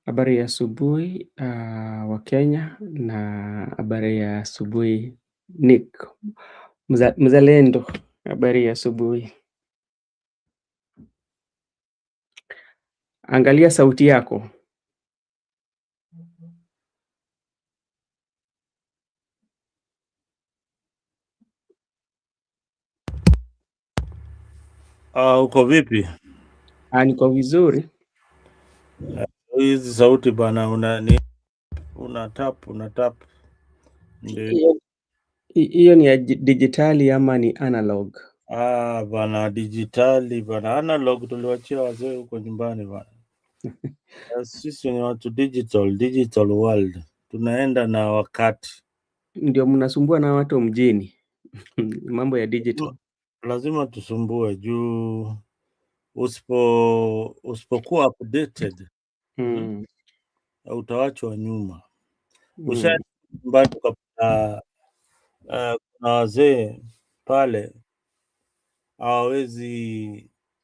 Habari ya asubuhi wa Kenya na habari ya asubuhi Nick mzalendo, habari ya asubuhi. Angalia sauti yako. Uko vipi? Niko vizuri. Hizi sauti bana, una tap ndio. Hiyo ni ya dijitali ama ni analog? Bana, dijitali bana, analog tuliwachia wazee huko nyumbani bana. Sisi ni watu digital world, tunaenda na wakati. Ndio mnasumbua na watu mjini mambo ya digital. Lazima tusumbue juu usipokuwa updated utawachwa nyuma. Ushaenda nyumbani ukapata kuna wazee pale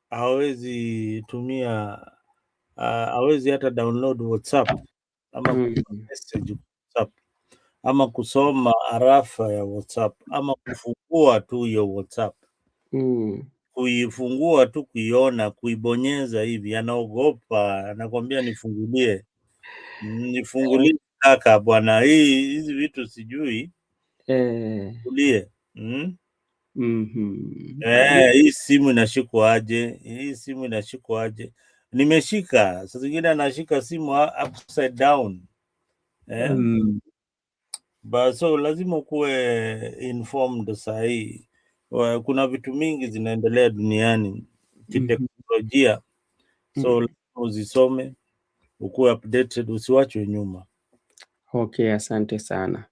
hawawezi tumia hawezi hata download WhatsApp ama message WhatsApp ama kusoma arafa ya WhatsApp ama kufungua tu hiyo WhatsApp. Kuifungua tu, kuiona, kuibonyeza hivi anaogopa, anakwambia nifungulie kaka bwana, hizi vitu sijui kulie. Hii simu inashikwa aje? Nimeshika saa zingine anashika simu upside down. So lazima kuwe informed sahii. Kuna vitu mingi zinaendelea duniani kiteknolojia, so lazima uzisome, ukuwe updated, usiwachwe nyuma. Okay, asante sana.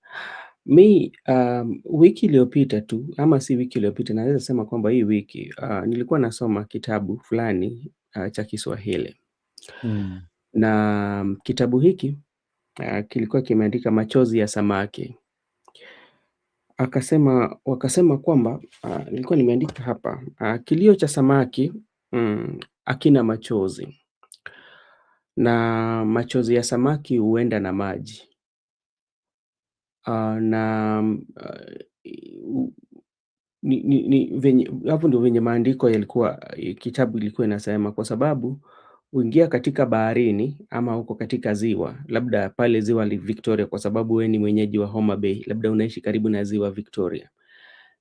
Wiki iliyopita tu ama si wiki iliyopita, naweza sema kwamba hii wiki nilikuwa nasoma kitabu fulani cha Kiswahili. Na kitabu hiki kilikuwa kimeandika machozi ya samaki. Wakasema kwamba nilikuwa nimeandika hapa kilio cha samaki hakina machozi, na machozi ya samaki huenda na maji. Hapo ndio venye maandiko yalikuwa, kitabu ilikuwa inasema, kwa sababu uingia katika baharini ama uko katika ziwa, labda pale ziwa Victoria, kwa sababu wewe ni mwenyeji wa Homa Bay, labda unaishi karibu na ziwa Victoria,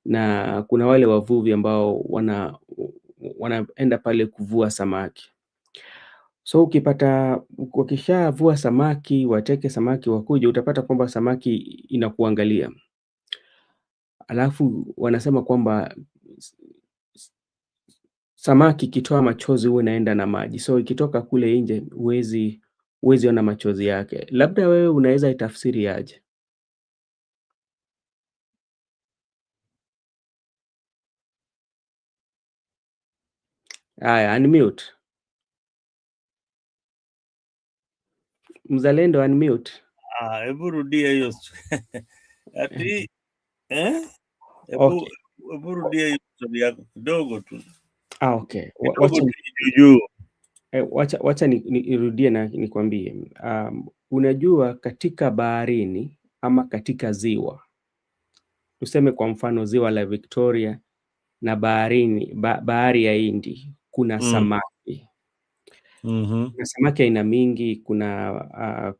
na kuna wale wavuvi ambao wanaenda pale kuvua samaki. So wakishavua samaki, wateke samaki wakuje, utapata kwamba samaki inakuangalia. Alafu wanasema kwamba samaki ikitoa machozi huwa inaenda na maji. So ikitoka kule nje huwezi ona machozi yake. Labda wewe unaweza itafsiri aje? Haya, unmute. Mzalendo, unmute. Hebu rudia hiyo. Ati Okay. Hebu rudia hiyo swali yako kidogo tu. Okay. Wacha nirudie na nikwambie. Unajua katika baharini ama katika ziwa, tuseme kwa mfano ziwa la Victoria na bahari ya Hindi, kuna samaki. Kuna samaki aina mingi,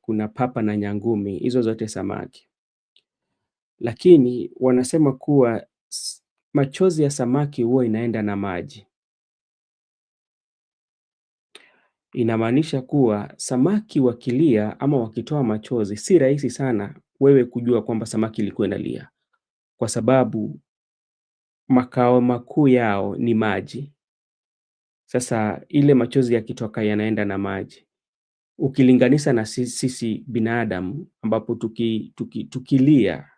kuna papa na nyangumi, hizo zote samaki. Lakini wanasema kuwa machozi ya samaki huwa inaenda na maji. Inamaanisha kuwa samaki wakilia ama wakitoa machozi, si rahisi sana wewe kujua kwamba samaki ilikuwa inalia, kwa sababu makao makuu yao ni maji. Sasa ile machozi yakitoka yanaenda na maji. Ukilinganisha na sisi binadamu, ambapo tukilia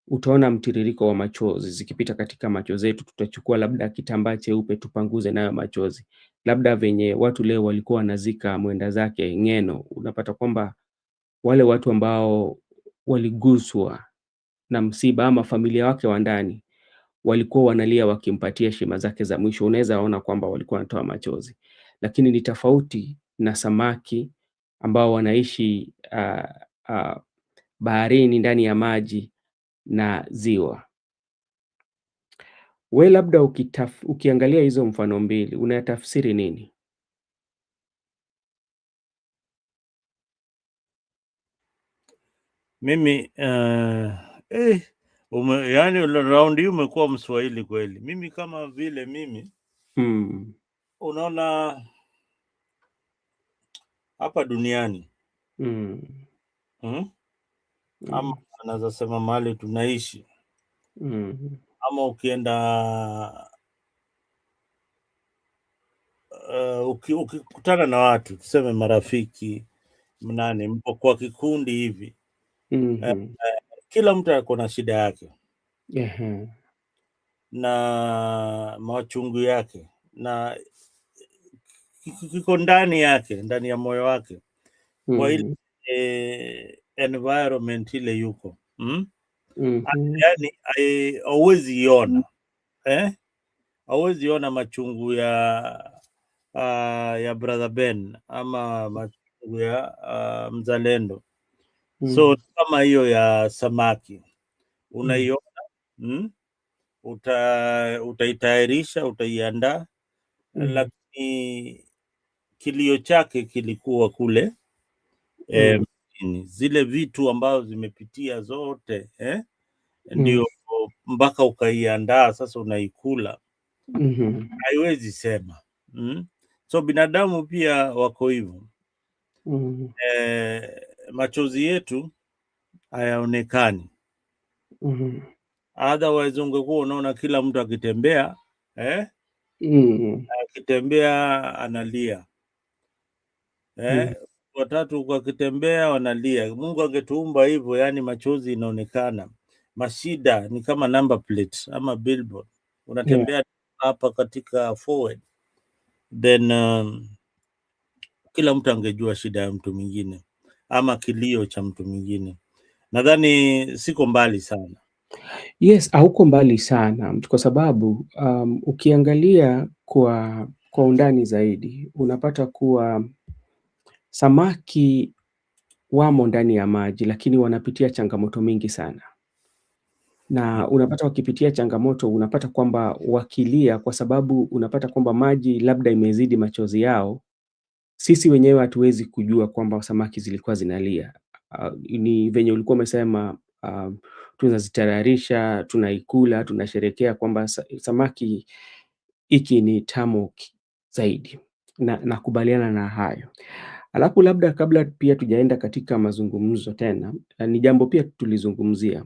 utaona mtiririko wa machozi zikipita katika macho zetu. Tutachukua labda kitambaa cheupe tupanguze nayo machozi. Labda venye watu leo walikuwa wanazika mwenda zake Ng'eno, unapata kwamba wale watu ambao waliguswa na msiba ama familia wake wa ndani walikuwa wanalia wakimpatia heshima zake za mwisho. Unaweza ona kwamba walikuwa wanatoa machozi, lakini ni tofauti na samaki ambao wanaishi baharini, ndani ya maji na ziwa. We labda ukiangalia hizo mfano mbili unayatafsiri nini? Mimi yani raundi hii umekuwa Mswahili kweli. Mimi kama vile unaona hapa duniani ama anaweza sema mahali tunaishi ama ukienda ukikutana na watu tuseme marafiki mnane, mpo kwa kikundi hivi kila mtu ako na shida yake na machungu yake na kiko ndani yake, ndani ya moyo wake kwa ile environment ile yuko yani hauwezi iona hauwezi iona machungu ya brother Ben ama machungu ya mzalendo. So kama hiyo ya samaki unaiona, utaitayarisha, utaiandaa, lakini kilio chake kilikuwa kule zile vitu ambazo zimepitia zote ndio mpaka ukaiandaa sasa unaikula. Haiwezi sema. So binadamu pia wako hivyo. Machozi yetu hayaonekani. Otherwise ungekuwa unaona kila mtu akitembea akitembea analia, watatu wakitembea wanalia. Mungu angetuumba hivyo, yani machozi inaonekana. Mashida ni kama number plate ama billboard, unatembea hapa katika forward, then kila mtu angejua shida ya mtu mwingine ama kilio cha mtu mwingine. Nadhani siko mbali sana. Yes, hauko mbali sana kwa sababu ukiangalia kwa undani zaidi unapata kuwa samaki wamo ndani ya maji, lakini wanapitia changamoto mingi sana, na unapata wakipitia changamoto, unapata kwamba wakilia, kwa sababu unapata kwamba maji labda imezidi machozi yao. Sisi wenyewe hatuwezi kujua kwamba samaki zilikuwa zinalia. Ni venye ulikuwa umesema, tunazitayarisha, tunaikula, tunasherekea kwamba samaki hiki ni tamu zaidi, na nakubaliana na hayo. Alafu labda kabla pia tujaenda katika mazungumzo tena, ni jambo pia tulizungumzia.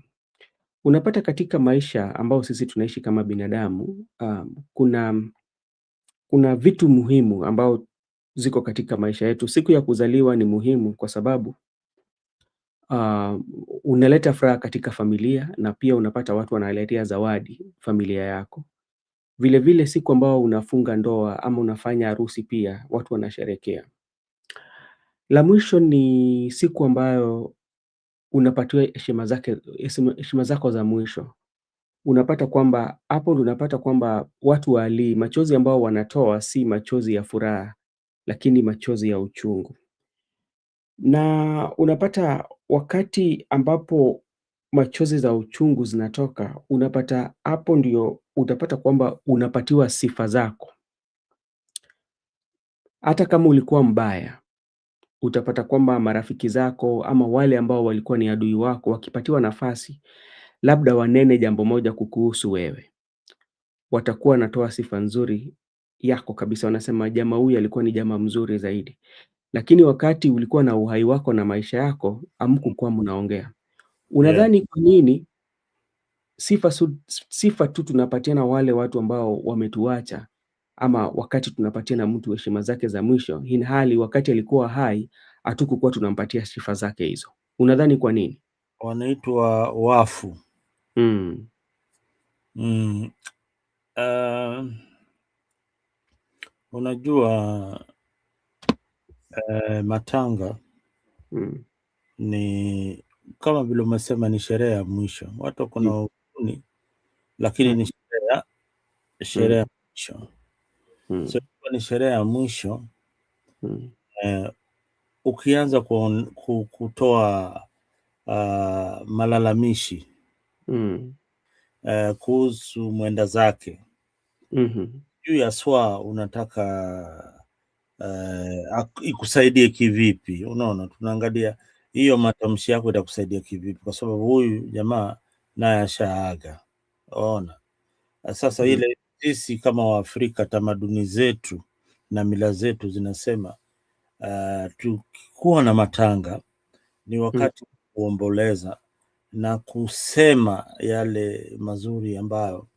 Unapata katika maisha ambao sisi tunaishi kama binadamu, kuna vitu muhimu ambao ziko katika maisha yetu. Siku ya kuzaliwa ni muhimu kwa sababu unaleta furaha katika familia, na pia unapata watu wanaletea zawadi familia yako. Vile vile siku ambao unafunga ndoa ama unafanya harusi pia watu wanasherekea. La mwisho ni siku ambayo unapatiwa heshima zako za mwisho. Unapata kwamba hapo unapata kwamba watu walii, machozi ambao wanatoa si machozi ya furaha, lakini machozi ya uchungu. Na unapata wakati ambapo machozi za uchungu zinatoka, unapata hapo ndio utapata kwamba unapatiwa sifa zako. Hata kama ulikuwa mbaya, utapata kwamba marafiki zako ama wale ambao walikuwa ni adui wako wakipatiwa nafasi, labda wanene jambo moja kukuhusu wewe, watakuwa wanatoa sifa nzuri yako kabisa. Wanasema jamaa huyu alikuwa ni jamaa mzuri zaidi. Lakini wakati ulikuwa na uhai wako na maisha yako, hamkukuwa mnaongea. Unadhani kwa nini sifa tu tunapatiana wale watu ambao wametuacha, ama wakati tunapatiana mtu heshima zake za mwisho, ilhali wakati alikuwa hai hatukukuwa tunampatia sifa zake hizo? Unadhani kwa nini? Wanaitwa wafu. Unajua matanga ni kama vile umesema, ni sherehe ya mwisho. Watu wako na huzuni, lakini ni sherehe ya mwisho. So ni sherehe ya mwisho, ukianza kutoa malalamishi kuhusu mwenda zake juu ya swaa unataka ikusaidie kivipi? Unaona, tunaangalia hiyo matamshi yako itakusaidia kivipi, kwa sababu huyu jamaa naye ashaaga. Ona sasa ile sisi kama Waafrika, tamaduni zetu na mila zetu zinasema tukikuwa na matanga ni wakati kuomboleza na kusema yale mazuri ambayo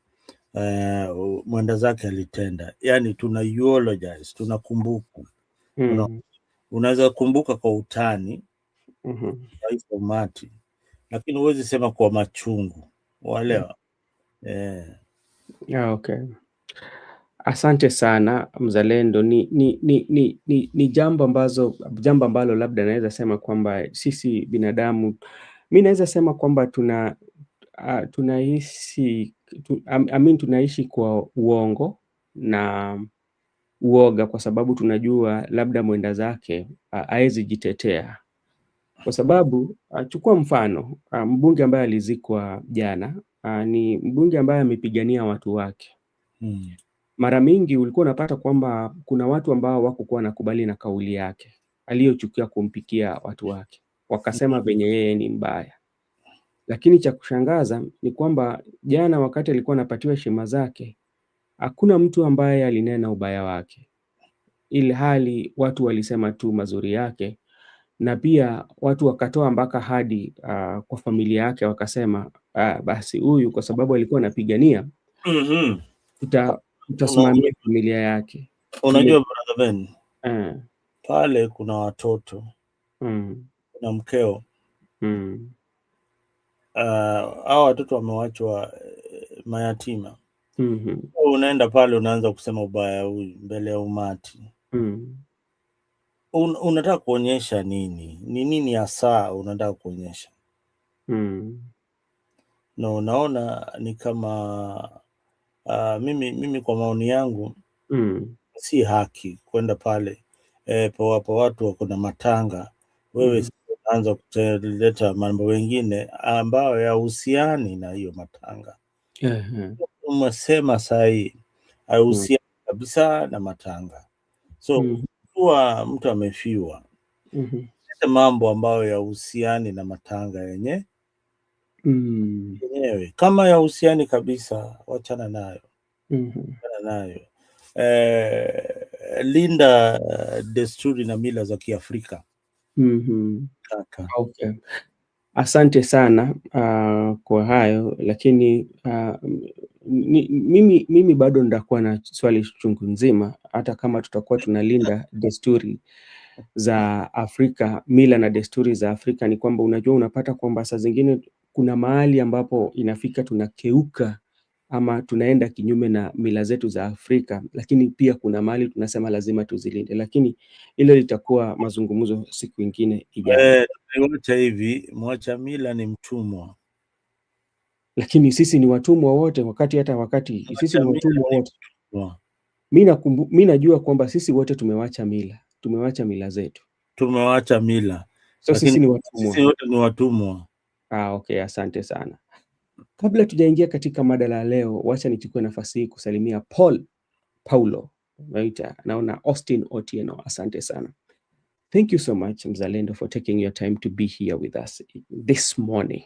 mwenda zake alitenda, yani tuna eulogize, tunakumbuka. Unaweza kumbuka kwa utani kwa umati, lakini huwezi sema kwa machungu, waelewa? Okay. Asante sana Mzalendo. Ni jambo ambalo labda naweza sema kwamba sisi binadamu, mi naweza sema kwamba tunaishi kwa uongo na uoga, kwa sababu tunajua labda mwenda zake hawezi jitetea. Kwa sababu chukua mfano mbunge ambaye alizikwa jana, ni mbunge ambaye amepigania watu wake. Mara mingi ulikuwa unapata kwamba kuna watu ambao wakukuwa wanakubali na kauli yake aliyochukia kumpikia watu wake, wakasema venye yeye ni mbaya. Lakini cha kushangaza ni kwamba jana wakati alikuwa anapatiwa heshima zake, hakuna mtu ambaye alinena ubaya wake, ili hali watu walisema tu mazuri yake, na pia watu wakatoa mpaka hadi kwa familia yake, wakasema basi huyu kwa sababu alikuwa anapigania utasimamia familia yake. Unajua brother Ben, pale kuna watoto kuna mkeo, hao watoto wamewachwa mayatima. Unaenda pale unaanza kusema ubaya huyu mbele ya umati. Unataka kuonyesha nini? Ni nini hasa unataka kuonyesha? Na unaona ni kama mimi kwa maoni yangu si haki kwenda pale pawapo watu wako na matanga, wewe unaanza kuleta mambo mengine ambayo yahusiani na hiyo matanga. Umesema sahi haihusiani kabisa na matanga. So kuwa mtu amefiwa, mambo ambayo yahusiani na matanga yenyewe. Kama yahusiani kabisa, wachana nayo. Linda desturi na mila za Kiafrika. Okay. Asante sana kwa hayo, lakini mimi bado ndakuwa na swali chungu nzima, hata kama tutakuwa tunalinda desturi za Afrika, mila na desturi za Afrika. Ni kwamba unajua, unapata kwamba saa zingine kuna mahali ambapo inafika tunakeuka ama tunaenda kinyume na mila zetu za Afrika, lakini pia kuna mahali tunasema lazima tuzilinde, lakini hilo litakuwa mazungumzo siku ingine ijayo. Wacha hivi, mwacha mila ni mtumwa. Lakini sisi ni watumwa wote, wakati sisi ni watumwa wote. Mimi najua kwamba sisi wote tumewacha mila zetu. Tumewacha mila. So sisi ni watumwa. Sisi wote ni watumwa. Okay, asante sana. Kabla tujaingia katika mada la leo, wacha nichukue nafasi hii kusalimia Paulo. Naona Austin Otieno, asante sana. Thank you so much Mzalendo for taking your time to be here with us this morning.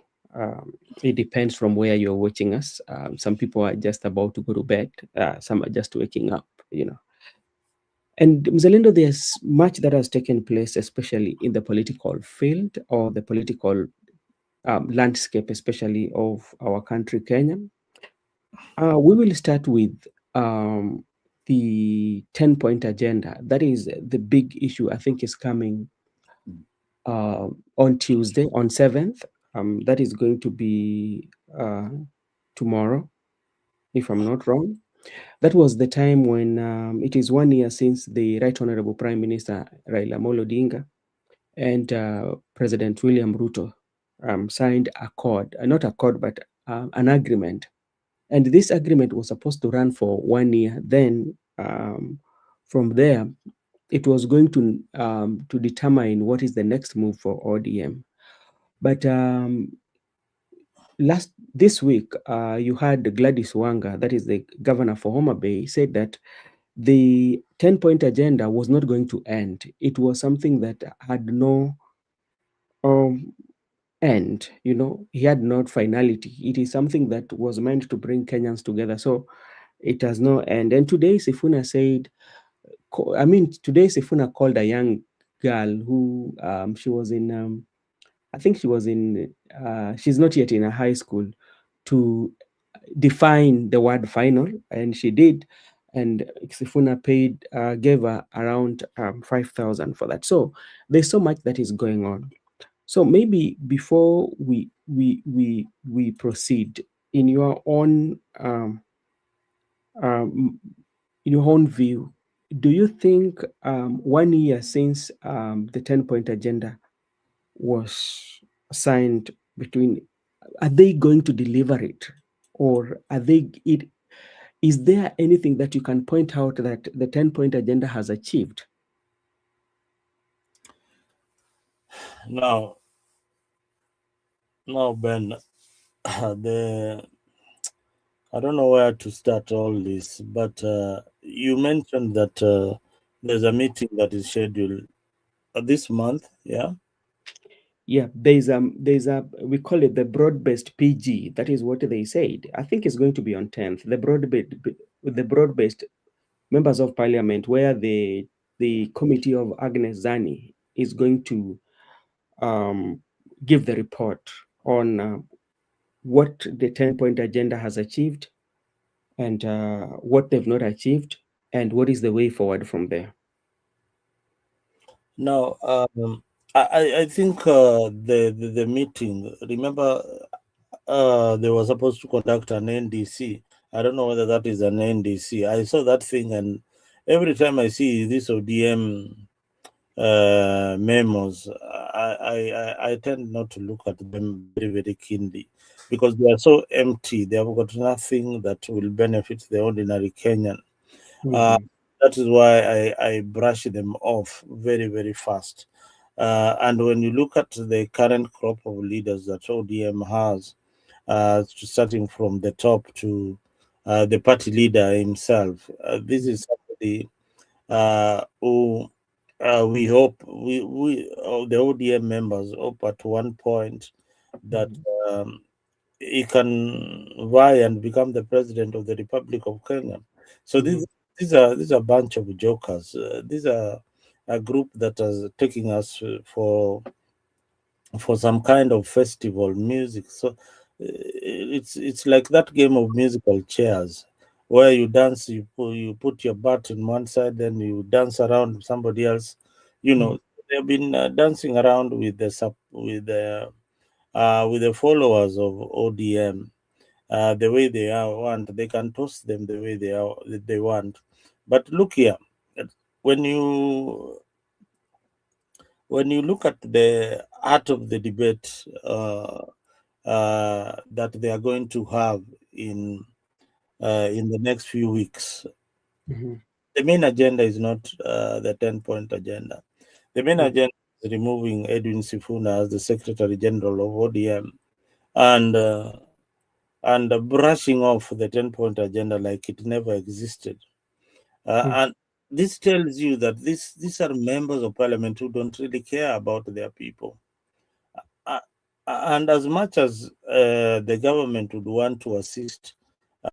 It depends from where you're watching us. Some people are just about to go to bed. Some are just waking up, And Mzalendo, there's much that has taken place, especially in the political field or the political landscape, especially of our country, Kenya. We will start with the 10-point agenda. That is the big issue I think is coming on Tuesday, on 7th. That is going to be tomorrow, if I'm not wrong. That was the time when it is 1 year since the Right Honorable Prime Minister Raila Amolo Odinga and President William Ruto signed an agreement. And this agreement was supposed to run for 1 year. Then from there, it was going to determine what is the next move for ODM. But this week, you had Gladys Wanga, that is the governor for Homa Bay, said that the 10-point agenda was not going to end. It was something that had no um, end. He had no finality. It is something that was meant to bring Kenyans together. So it has no end. And today, Sifuna said, today Sifuna called a young girl who she was in, I think she was in, she's not yet in a high school, to define the word final, and she did. And Sifuna gave her around 5,000 for that. So there's so much that is going on. So maybe before we proceed, in your own um, in your own view, do you think 1 year since the 10-point agenda was signed between, are they going to deliver it, or is there anything that you can point out that the 10-point agenda has achieved? Now, Ben, the I don't know where to start all this, but you mentioned that there's a meeting that is scheduled this month. Yeah. Yeah, there's a we call it the broad-based PG. That is what they said. I think it's going to be on 10th. The broad-based members of parliament, where the committee of Agnes Zani is going to um, give the report on what the 10-point agenda has achieved, and what they've not achieved, and what is the way forward from there. Now, I think the meeting. Remember, they were supposed to conduct an NDC. I don't know whether that is an NDC. I saw that thing, and every time I see this ODM memos, I tend not to look at them very, very keenly, because they are so empty. They have got nothing that will benefit the ordinary Kenyan. Uh, Mhm. that is why I brush them off very, very fast. And when you look at the current crop of leaders that ODM has, starting from the top to the party leader himself, this is somebody who we hope, the ODM members hope at one point that Mhm. he can vie and become the president of the Republic of Kenya. So Mhm. these are a bunch of jokers. These are a group that is taking us for some kind of festival music. So it's like that game of musical chairs where you dance, you put your butt on one side, then you dance around with somebody else. Mhm. They've been dancing around with with the followers of ODM, the way they want. They can toast them the way they want. But look here, when you when you look at the heart of the debate that they are going to have in the next few weeks, Mhm. the main agenda is not the 10-point agenda. The main Mhm. agenda is removing Edwin Sifuna as the Secretary General of ODM, and brushing off the 10-point agenda like it never existed. Mhm. And this tells you that these are members of parliament who don't really care about their people. Uh, and as much as the government would want to assist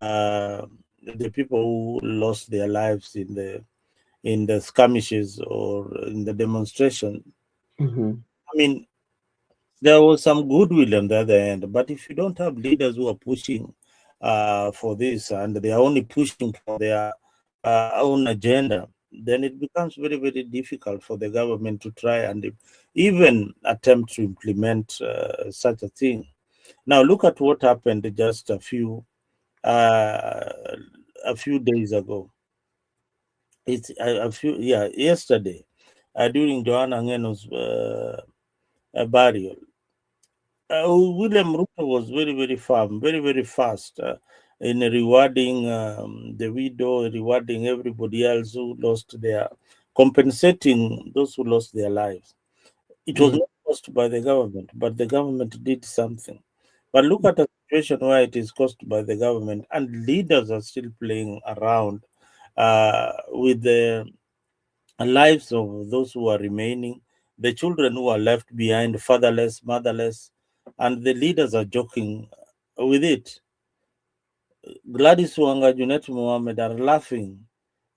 uh, the people who lost their lives in the skirmishes or in the demonstration, Mhm. I mean, there was some goodwill on the other end. But if you don't have leaders who are pushing for this, and they are only pushing for their own agenda, then it becomes very, very difficult for the government to try and even attempt to implement such a thing. Now, look at what happened just uh, a few days ago. It's yesterday, during Joanna Ngeno's burial. William Ruto was very, very firm, very, very fast in rewarding the widow, rewarding everybody else who lost their compensating those who lost their lives. It was Mm. not caused by the government, but the government did something. But look at a situation where it is caused by the government and leaders are still playing around with the lives of those who are remaining, the children who are left behind, fatherless, motherless, and the leaders are joking with it. Gladys Wanga, Junet Mohammed are laughing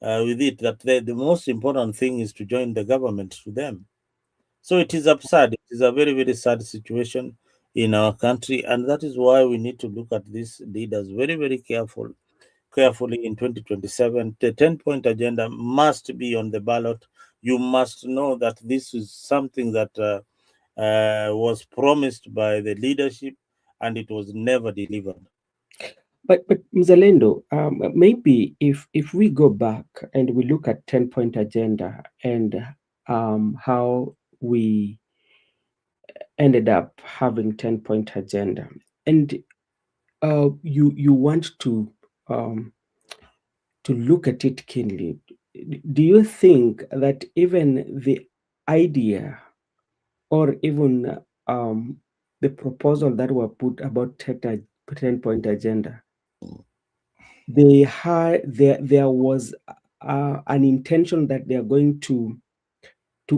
with it that the most important thing is to join the government to them. So it is absurd. It is a very, very sad situation in our country, and that is why we need to look at these leaders very, very carefully in 2027. The 10-point agenda must be on the ballot. You must know that this is something that was promised by the leadership, and it was never delivered. But Mzalendo, maybe if we go back and we look at 10-point agenda and how we ended up having 10-point agenda, and you want um, to look at it keenly, do you think that even the idea or even the proposal that were put about 10-point agenda, they had there was an intention that they are going to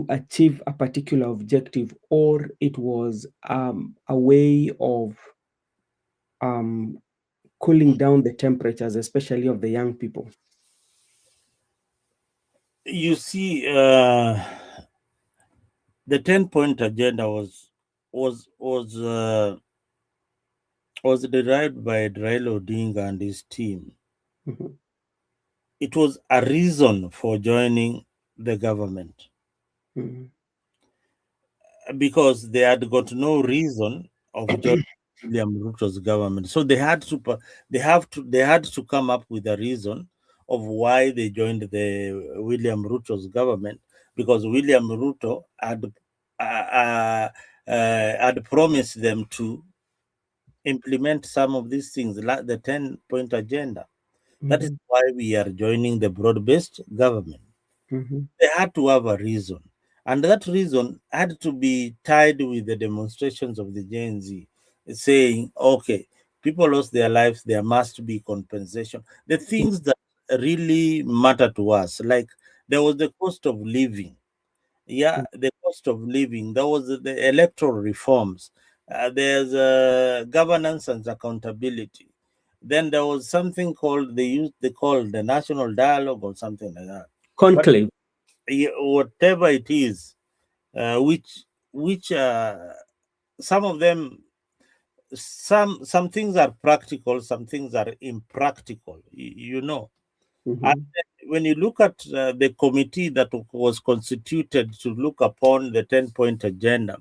achieve a particular objective, or it was a way of um, cooling down the temperatures, especially of the young people? You see, the 10-point agenda was was uh, was derived by Raila Odinga and his team. Mhm, It was a reason for joining the government mhm, because they had got no reason of joining William Ruto's government. So they had to come up with a reason of why they joined the William Ruto's government, because William Ruto had promised them to implement some of these things, like the 10-point agenda. That is mhm, why we are joining the broad-based government. mhm, They had to have a reason. And that reason had to be tied with the demonstrations of the Gen Z, saying, okay, people lost their lives, there must be compensation. The things that really matter to us, like there was the cost of living. Yeah, the cost of living. There was the electoral reforms. There's governance and accountability. Then there was something called they called the national dialogue or something like that. But conclave. whatever it is, which some of them, some things are practical, some things are impractical. You know, and Mhm, when you look at the committee that was constituted to look upon the 10-point agenda,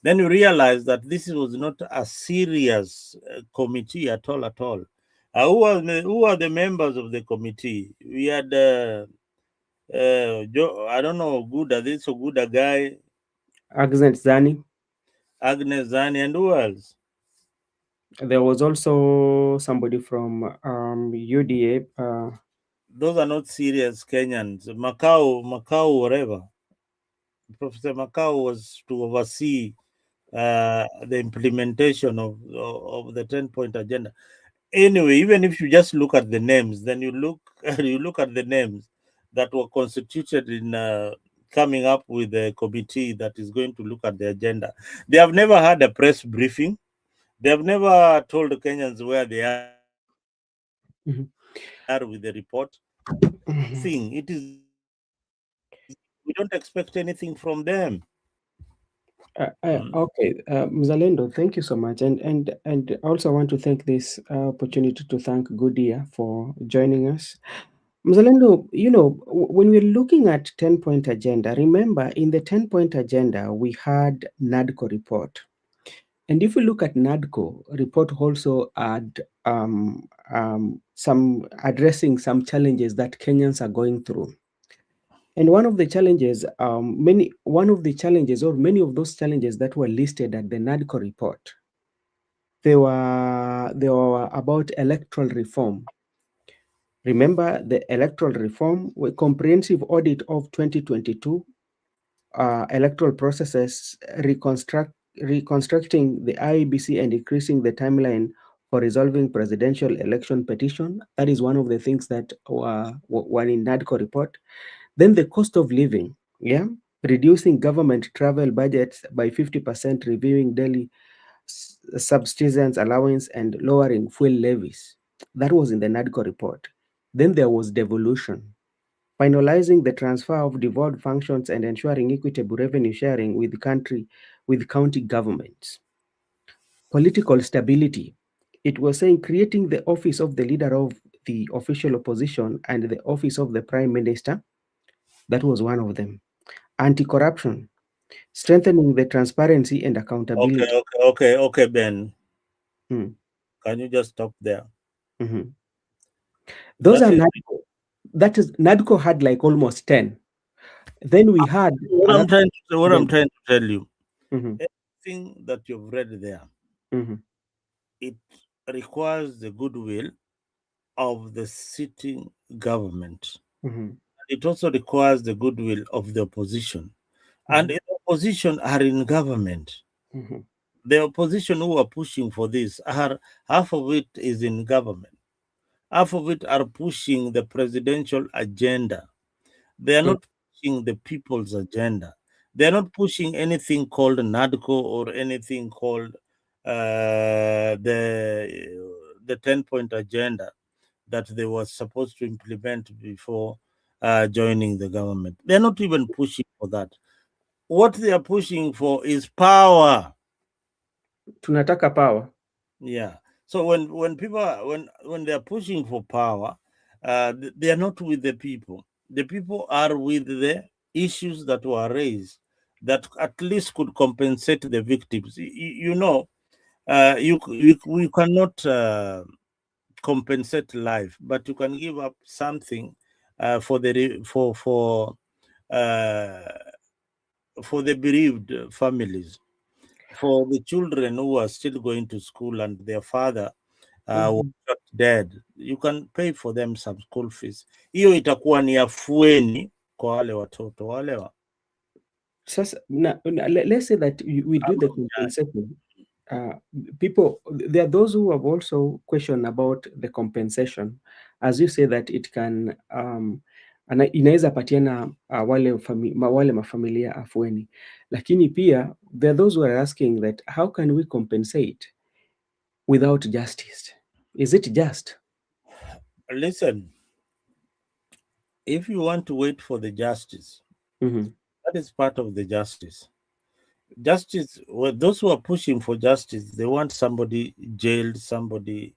then you realize that this was not a serious committee at all, at all. Who are the members of the committee? We had I don't know, Guda, this or Guda guy, Agnes Zani. Agnes Zani, and who else? There was also somebody from UDA. Those are not serious Kenyans. Macau, whatever. Professor Macau was to oversee the implementation of the 10-point agenda. Anyway, even if you just look at the names, then you look you look at the names that were constituted in coming up with the committee that is going to look at the agenda. They have never had a press briefing. They have never told the Kenyans where they are with the report. Mhm, mhm. Nothing. It is, we don't expect anything from them. Mm. Okay, Mzalendo, thank you so much, and also I want to thank this opportunity to thank Goodia for joining us. Mzalendo, when we're looking at 10-point agenda, remember in the 10-point agenda we had NADCO report, and if we look at NADCO report, also had some addressing some challenges that Kenyans are going through. And one of the challenges, many of those challenges that were listed at the NADCO report, they were about electoral reform. Remember the electoral reform, a comprehensive audit of 2022 electoral processes, reconstructing the IEBC and increasing the timeline for resolving presidential election petition. That is one of the things that were in NADCO report. Then the cost of living, yeah, reducing government travel budgets by 50%, reviewing daily subsistence allowance, and lowering fuel levies. That was in the NADCO report. Then there was devolution, finalizing the transfer of devolved functions and ensuring equitable revenue sharing with county governments. Political stability. It was saying creating the office of the leader of the official opposition and the office of the prime minister. That was one of them. Anti-corruption, strengthening the transparency and Okay, accountability. okay, Ben. Mm, Can you just stop there? mhm. Those That are is NADCO. That is NADCO had like almost 10. Then we had another what I'm 7. trying to tell you. Mhm, Everything that you've read there, mhm, it requires the goodwill of the sitting government. mhm, It also requires the goodwill of the opposition. And mhm, the opposition are in government. mhm, The opposition who are pushing for this are half of it is in government. Half of it are pushing the presidential agenda. They are mhm, not pushing the people's agenda. They are not pushing anything called NADCO or anything called the 10-point agenda that they were supposed to implement before joining the government. They're not even pushing for that. What they are pushing for is power. tunataka power. Yeah. So when people when they are pushing for power, they are not with the people. The people are with the issues that were raised that at least could compensate the victims. You know, you cannot compensate life, but you can give up something for the uh, for the bereaved families, for the children who are still going to school and their father was Mhm. shot dead. You can pay for them some school fees. Hiyo itakuwa ni afueni kwa wale watoto wale Sasa, let's say that we do the compensation. Uh, People, there are those who have also questioned about the compensation, as you say that it can inaweza patiana wale mafamilia afueni, lakini pia there are those who are asking that how can we compensate without justice? Is it just? Listen, if you want to wait for the justice, Mhm, that is part of the justice. Justice, well, those who are pushing for justice, they want somebody jailed, somebody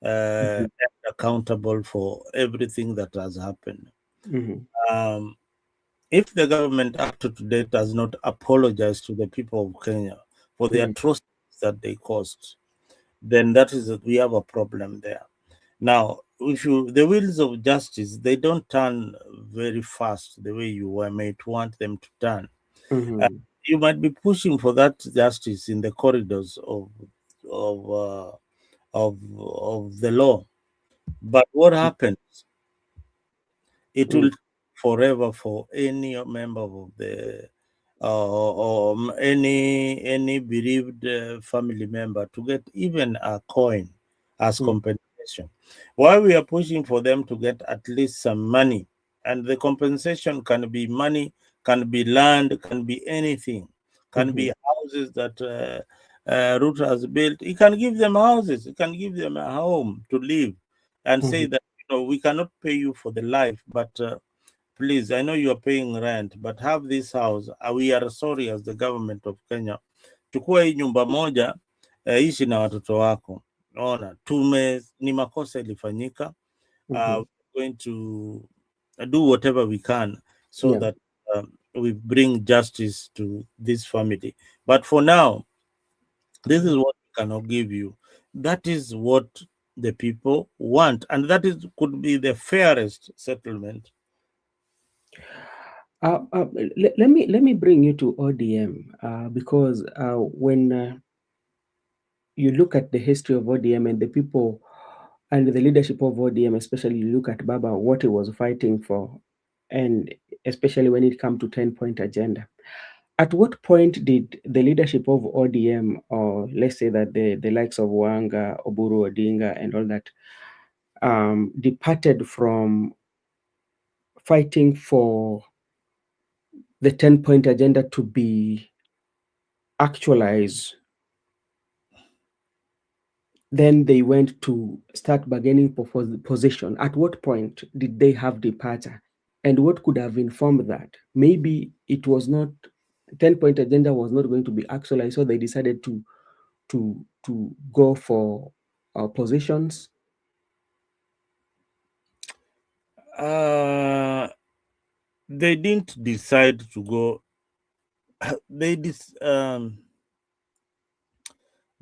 mhm, accountable for everything that has happened. mhm, Um, if the government up to date does not apologize to the people of Kenya for the mhm, atrocities that they caused, then that is we have a problem there. Now, if you the wheels of justice, they don't turn very fast the way you might want them to turn. Uh, mhm, you might be pushing for that justice in the corridors of uh, of the law, but what happens? It mhm, will forever for any member of the or any bereaved family member to get even a coin as mhm, compensation. Why we are pushing for them to get at least some money, and the compensation can be money, can be land, can be anything, can mhm, be houses that Ruto has built. He can give them houses, he can give them a home to live, and say mhm, that we cannot pay you for the life, but please, I know you are paying rent, but have this house. We are sorry as the government of Kenya. Chukua hii nyumba moja, ishi na watoto wako. Ona, ni makosa ilifanyika. mhm. We're going to do whatever we can so Yeah. that we bring justice to this family. But for now, this is what we cannot give you. That is what the people want, and that is could be the fairest settlement. Let me bring you to ODM because when you look at the history of ODM and the people and the leadership of ODM, especially look at Baba, what he was fighting for, and especially when it comes to 10-point agenda. At what point did the leadership of ODM, or let's say that the likes of Wanga, Oburu Odinga, and all that, departed from fighting for the 10-point agenda to be actualized? Then they went to start bargaining for position. At what point did they have departure? And what could have informed that? Maybe it was not, 10-point agenda was not going to be actualized, so they decided to go for positions. They didn't decide to go. They dis,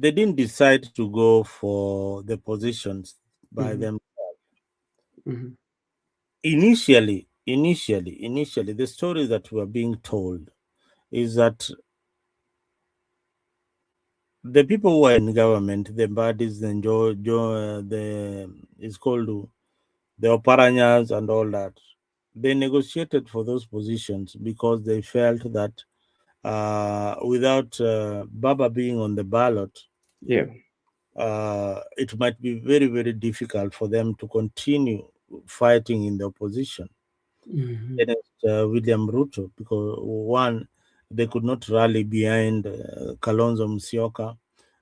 they didn't decide to go for the positions by Mm-hmm. them. Mm-hmm. Initially, the story that were being told is that the people who are in government, the bodies, the it's called the Oparanyas and all that, they negotiated for those positions because they felt that without Baba being on the ballot, Yeah. it might be very, very difficult for them to continue fighting in the opposition Mm-hmm. against William Ruto, because one, they could not rally behind Kalonzo Musyoka,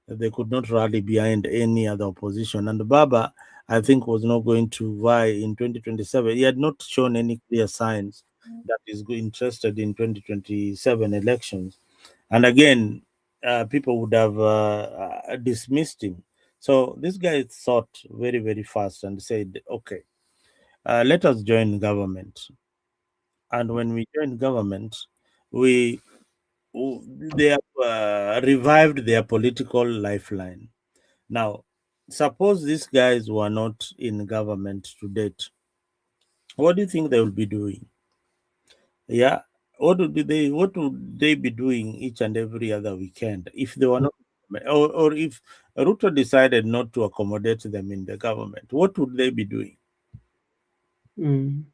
they could not rally behind any other opposition, and Baba, I think, was not going to vie in 2027. He had not shown any clear signs that he's interested in 2027 elections, and again, people would have dismissed him. So this guy thought very, very fast and said, "Okay, let us join government." And when we join government, we they have revived their political lifeline. Now, suppose these guys were not in government to date, what do you think they will be doing? Yeah, what would they be doing each and every other weekend if they were not, or if Ruto decided not to accommodate them in the government? What would they be doing? Mm.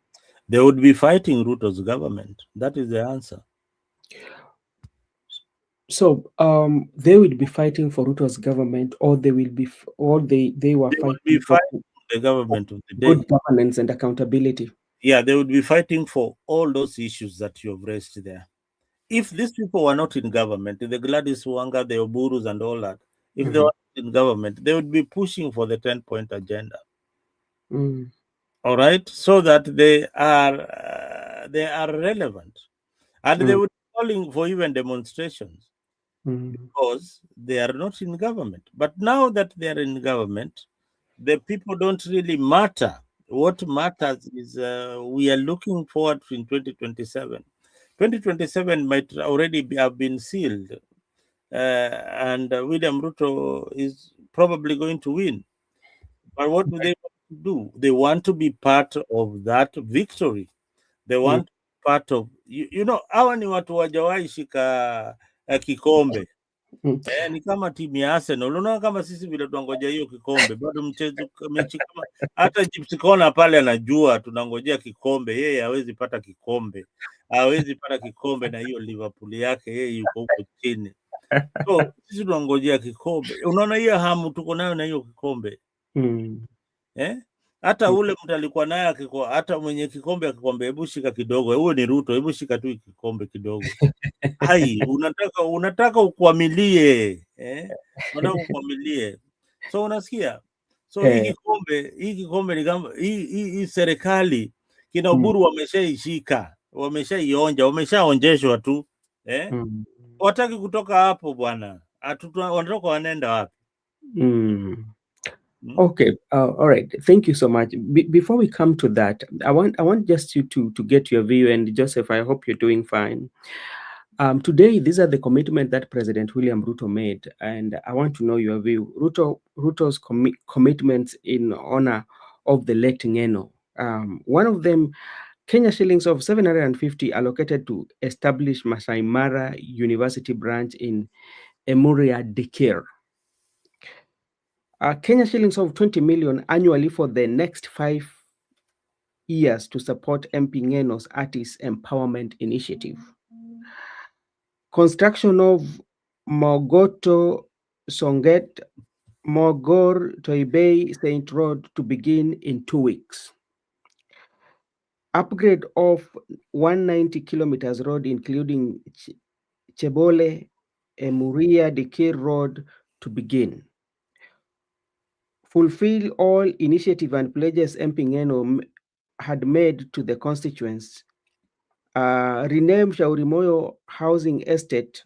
They would be fighting Ruto's government. That is the answer. So they will be fighting for Ruto's government, or they will be, or they were They would be fighting fighting the for government of the good day. governance and accountability. Yeah, they would be fighting for all those issues that you have raised there. If these people were not in government, the Gladys Wanga, the Oburus, and all that, if they Mm-hmm. were not in government, they would be pushing for the 10-point agenda. Mm. All right, so that they are relevant, and they Mm. would be calling for even demonstrations Mm. because they are not in government. But now that they are in government, the people don't really matter. What matters is we are looking forward to in 2027. 2027 might already have been sealed, and William Ruto is probably going to win. But what do they want to do? They want to be part of that victory. They Mm. want part of, hawa ni watu wajawahi shika kikombe. Mm. Ni kama timu ya Arsenal. Unaona kama sisi vile tunangojea hiyo kikombe, bado mechi kama hata Gypsy Kona pale anajua tunangojea kikombe, yeye hawezi pata kikombe. Hawezi pata kikombe na hiyo Liverpool yake, yeye yuko huko chini. So sisi tunangojea kikombe. Unaona hiyo hamu tuko nayo na hiyo kikombe. Mm. Hata ule mtu alikuwa naye hata mwenye kikombe akikwambia hebu shika kidogo, huyo ni Ruto, hebu shika tu kikombe kidogo. Ai, unataka ukwamilie, unataka ukwamilie. So unasikia? So hii Eh, kikombe ni kama hii serikali kina mm. Oburu wameshaishika, wameshaionja, wameshaonjeshwa tu. Mm. Wataki kutoka hapo bwana. Wanatoka wanaenda wapi? Mm. Hmm? Okay. All right. Thank you so much. Before we come to that, I want just you to get your view. And Joseph, I hope you're doing fine. Today, these are the commitment that President William Ruto made, and I want to know your view. Ruto's commitments in honor of the late Ngeno. One of them, Kenya shillings of 750 allocated to establish Masai Mara University branch in Emuria Dikir. Kenya shillings of 20 million annually for the next 5 years to support MP Ngeno's Artist Empowerment Initiative. Construction of Mogoto Songet Mogor Toibei Saint Road to begin in 2 weeks. Upgrade of 190 kilometers road, including Chebole, Emuria, Dikir Road to begin. Fulfill all initiative and pledges MP Ngeno had made to the constituents. Rename Shaurimoyo Housing Estate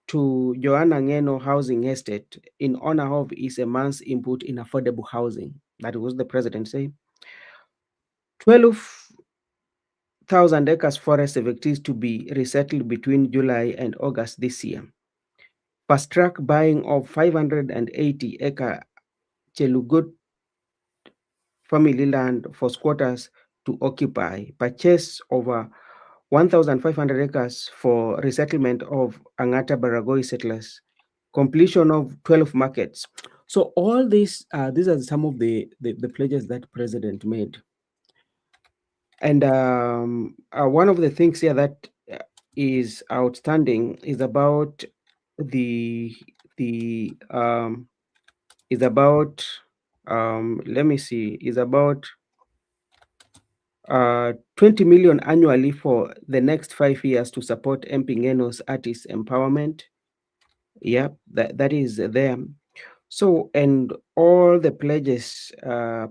to Joanna Ngeno Housing Estate in honor of his immense input in affordable housing. That was the president saying. 12,000 acres forest evictees to be resettled between July and August this year. Fast track buying of 580-acre Chelugut family land for squatters to occupy. Purchase over 1,500 acres for resettlement of Angata Baragoi settlers. Completion of 12 markets. So all these are some of the pledges that President made. And one of the things here that is outstanding is about the is about let me see, is about 20 million annually for the next 5 years to support MP Ngeno's artist empowerment. Yeah, that is there. So, and all the pledges,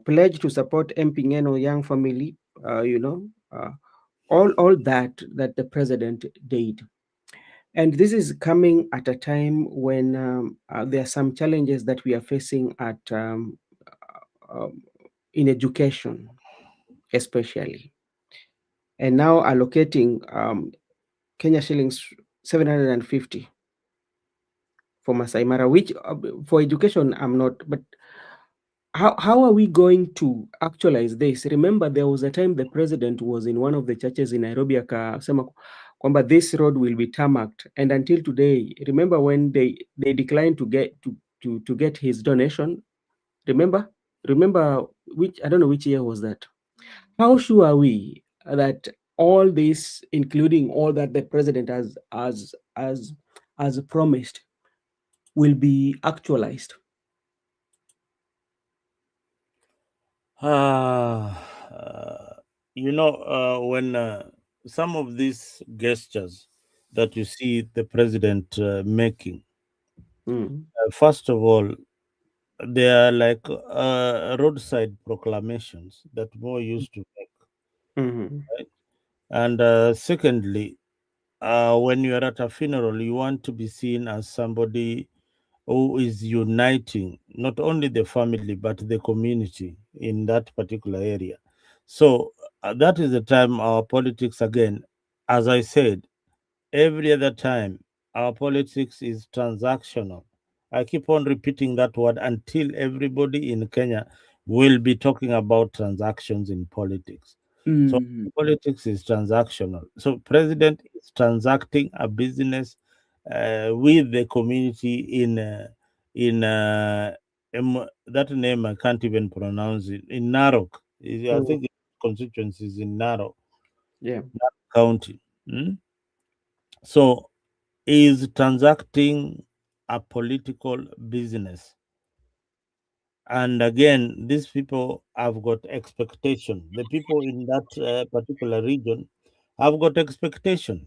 pledge to support MP Ngeno young family, all that the president did. And this is coming at a time when there are some challenges that we are facing at in education, especially. And now allocating Kenya shillings 750 for Masai Mara, which for education I'm not, but how are we going to actualize this? Remember, there was a time the president was in one of the churches in Nairobi akasema kwamba this road will be tarmacked, and until today, remember when they declined to get his donation? Remember which, I don't know which year was that. How sure are we that all this, including all that the president has promised, will be actualized? When some of these gestures that you see the president making, first of all, they are like roadside proclamations that more used to make. Right? And secondly, when you are at a funeral, you want to be seen as somebody who is uniting not only the family but the community in that particular area. So that is the time our politics again, as I said, every other time, our politics is transactional. I keep on repeating that word until everybody in Kenya will be talking about transactions in politics. So politics is transactional. So president is transacting a business with the community that name I can't even pronounce it, in Narok. I think constituency is in Narok, Yeah. Narok County. So is transacting a political business. And again, these people have got expectation. The people in that particular region have got expectation.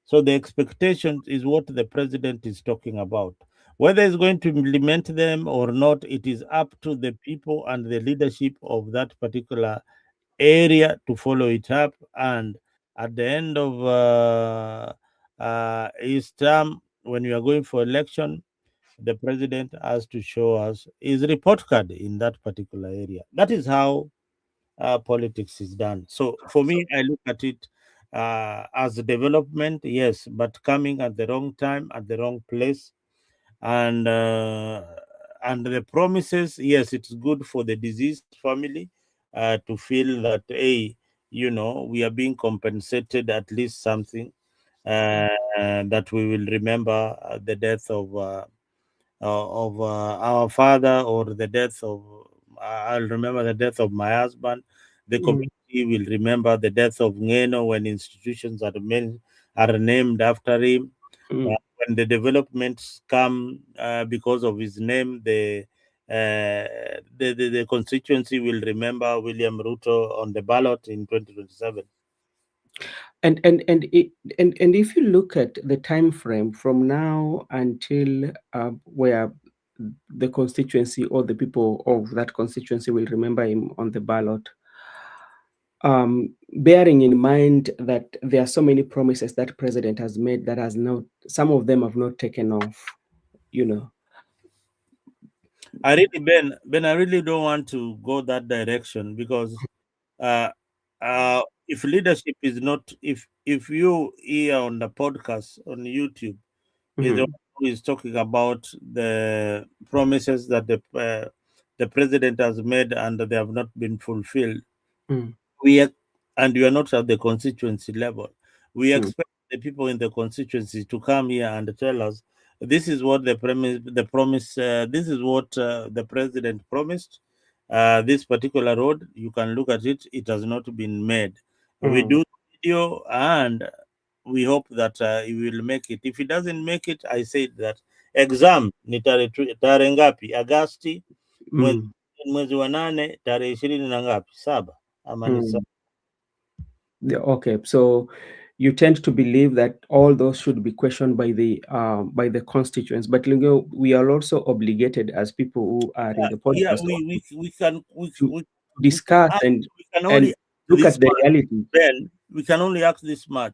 So the expectation is what the president is talking about. Whether he's going to implement them or not, it is up to the people and the leadership of that particular area to follow it up. And at the end of his term, when we are going for election, the president has to show us his report card in that particular area. That is how politics is done. So for me, I look at it as a development, yes, but coming at the wrong time, at the wrong place, and the promises, yes, it's good for the deceased family to feel that, hey, we are being compensated at least something, that we will remember the death of of our father, or the death of, I'll remember the death of my husband. The Mm, community will remember the death of Ngeno when institutions are named after him. mm. When the developments come because of his name, the constituency will remember William Ruto on the ballot in 2027. And if you look at the time frame from now until where the constituency or the people of that constituency will remember him on the ballot, bearing in mind that there are so many promises that president has made that has not, some of them have not taken off, you know. I really, Ben, I really don't want to go that direction because uh, if leadership is not, if you here on the podcast on YouTube is the Mhm, one who is talking about the promises that the president has made and they have not been fulfilled, mm, we ex- and you are not at the constituency level, we mm, expect the people in the constituency to come here and tell us this is what this is what the president promised. This particular road, you can look at it, it has not been made. We mm, do video and we hope that he will make it. If he doesn't make it, I said that exam ni tarehe ngapi? Agasti, mwezi mm, mwezi wa nane tarehe 20 na ngapi? Saba ama ni mm. Okay, so you tend to believe that all those should be questioned by the constituents, but you know, we are also obligated as people who are in the yeah, podcast we can to discuss we can only and ask look this at the much. reality. Then we can only ask this much,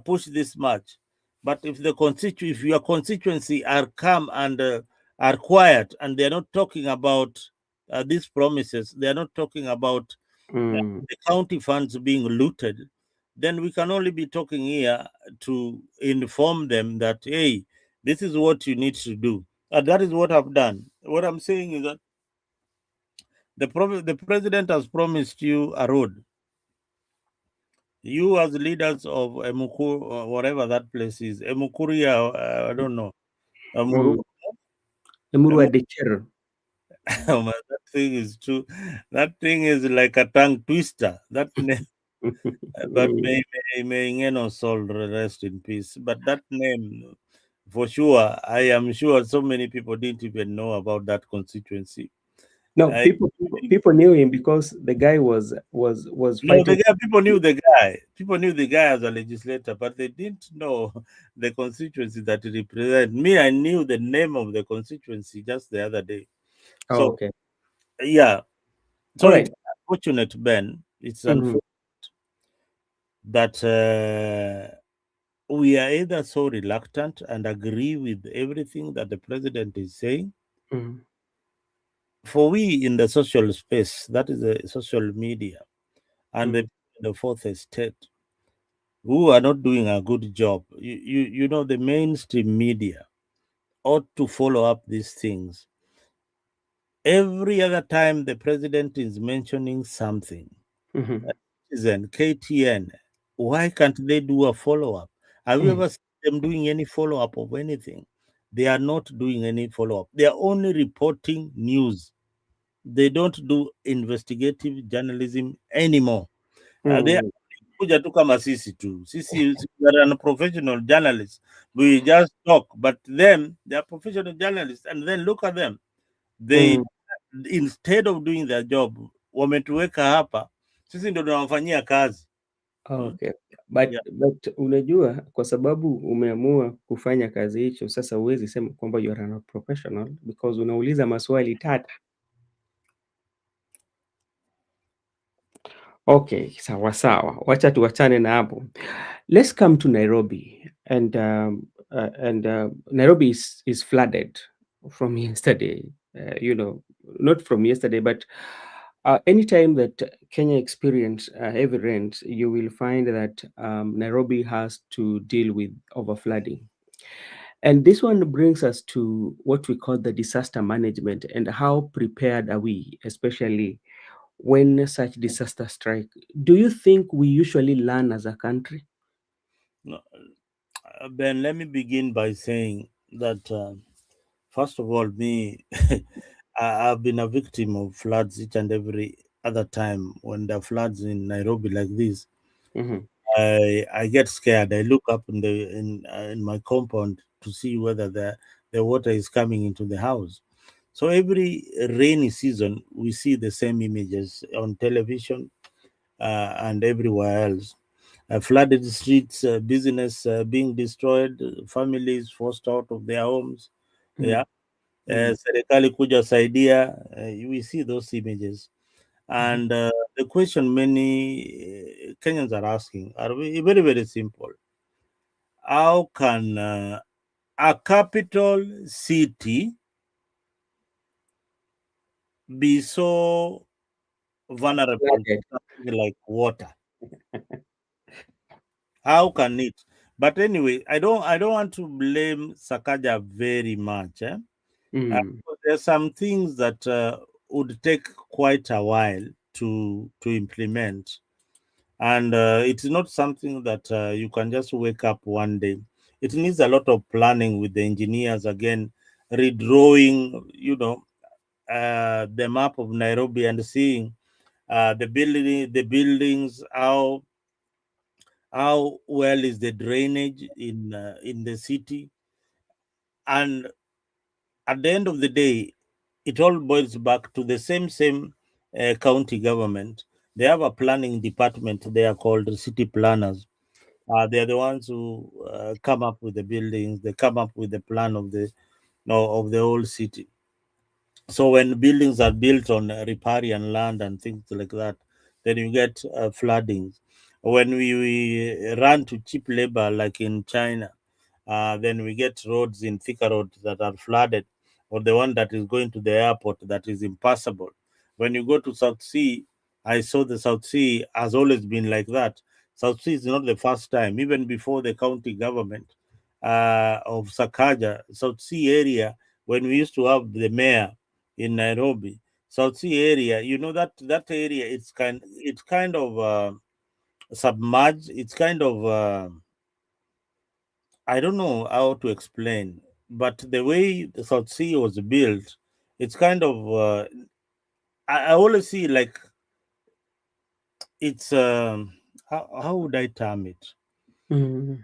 push this much. But if if your constituency are calm and are quiet and they are not talking about these promises, they are not talking about Mm, the county funds being looted, then we can only be talking here to inform them that hey, this is what you need to do. And that is what I've done. What I'm saying is that the president has promised you a road. You, as leaders of Emukuru, whatever that place is, Emukuria, I don't know, Emuru, mm. Emurua Emu- de Cher. oh man, that thing is too. That thing is like a tongue twister. That name, but Mm. may Ngeno soul rest in peace. But that name, for sure, I am sure so many people didn't even know about that constituency. No, I people knew him because the guy was No, fighting. the guy, people knew the guy. People knew the guy as a legislator, but they didn't know the constituency that he represents. Me, I knew the name of the constituency just the other day. Oh, So, okay. yeah. All So it's right. unfortunate, Ben. It's Mhm, unfortunate that we are either so reluctant and agree with everything that the president is saying. mhm, For we in the social space, that is the social media, and mhm, the fourth estate, who are not doing a good job. You know, the mainstream media ought to follow up these things. Every other time the president is mentioning something, mhm, Citizen, KTN, why can't they do a follow up? Have you mhm. ever seen them doing any follow up of anything? They are not doing any follow up. They are only reporting news. They don't do investigative journalism anymore. They Mm. kuja tu kama sisi tu. Sisi we are unprofessional journalists. We just talk, but them they are professional journalists, and then look at them. They, Mm. instead of doing their job, wametuweka hapa. Sisi ndio tunawafanyia kazi. Hmm? Okay. But Yeah. but unajua kwa sababu umeamua kufanya kazi hicho, sasa huwezi sema kwamba you are not professional because unauliza maswali tata. Okay, sawa sawa. Wacha tuachane na hapo. Let's come to Nairobi and Nairobi is flooded from yesterday. You know, not from yesterday, but anytime that Kenya experience heavy rains, you will find that Nairobi has to deal with overflooding. And this one brings us to what we call the disaster management and how prepared are we, especially when such disaster strike. Do you think we usually learn as a country? No, Ben, let me begin by saying that First of all, me, I've been a victim of floods each and every other time when there are floods in Nairobi like this. Mm-hmm. I get scared. I look up in my compound to see whether the water is coming into the house. So every rainy season, we see the same images on television and everywhere else. Flooded streets, business being destroyed, families forced out of their homes. Yeah, Mm-hmm. serikali kuja saidia. We see those images, and the question many Kenyans are asking are very very simple. How can a capital city be so vulnerable to Flooded. something like water? How can it? But anyway, I don't want to blame Sakaja very much. Mm. There are some things that would take quite a while to implement, and it's not something that you can just wake up one day. It needs a lot of planning with the engineers again, redrawing, the map of Nairobi and seeing the buildings, how well is the drainage in the city, and at the end of the day, it all boils back to the same county government. They have a planning department. They are called city planners. They are the ones who come up with the buildings. They come up with the plan of the no, of the whole city. So when buildings are built on riparian land and things like that, then you get floodings. When we run to cheap labor, like in China, then we get roads in Thika roads that are flooded, or the one that is going to the airport that is impassable. When you go to South Sea, I saw the South Sea has always been like that. South Sea is not the first time. Even before the county government of Sakaja, South Sea area, when we used to have the mayor in Nairobi, South Sea area, that area, it's kind of submerged. It's kind of I don't know how to explain, but the way the South Sea was built, it's kind of I always see like it's how would I term it? Mm.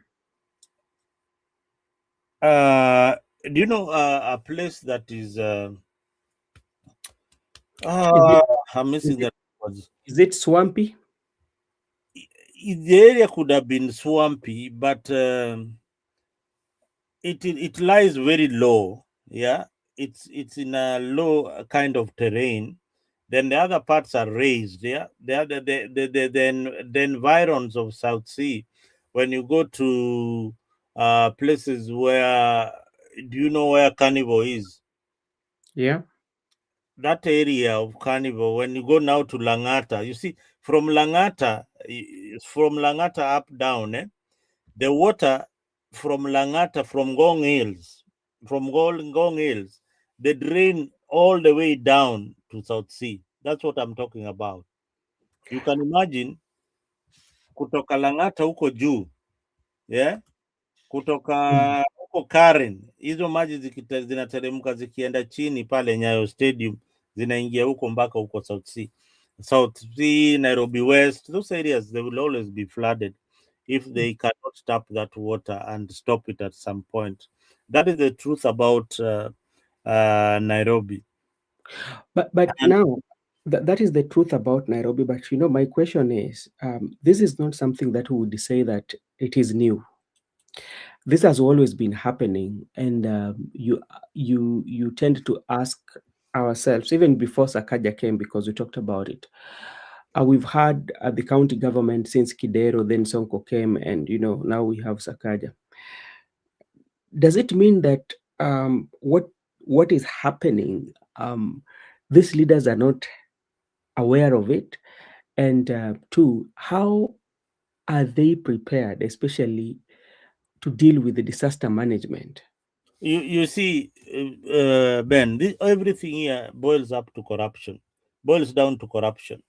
Do you know a place that is Is uh, it I'm is missing it that word. is it swampy? The area could have been swampy, but it lies very low. Yeah, it's in a low kind of terrain. Then the other parts are raised. Yeah, the environs of South Sea. When you go to places where, do you know where Carnival is? Yeah. That area of Carnival. When you go now to Langata, you see from Langata up down. The water from Langata, from Gong Hills, Gong Hills, they drain all the way down to South Sea. That's what I'm talking about. You can imagine kutoka Langata huko juu, yeah? Mm. Kutoka huko Karen, hizo maji zinateremka zikienda chini pale Nyayo Stadium, zinaingia huko mpaka huko South Sea. South Sea, Nairobi West, those areas, they will always be flooded if they cannot tap that water and stop it at some point. That is the truth about Nairobi. But And now that is the truth about Nairobi. But my question is, this is not something that we would say that it is new. This has always been happening, and you tend to ask ourselves even before Sakaja came, because we talked about it. We've had the county government since Kidero, then Sonko came, and now we have Sakaja. Does it mean that what is happening? These leaders are not aware of it, and two, how are they prepared, especially to deal with the disaster management? you see, Ben, everything here boils down to corruption.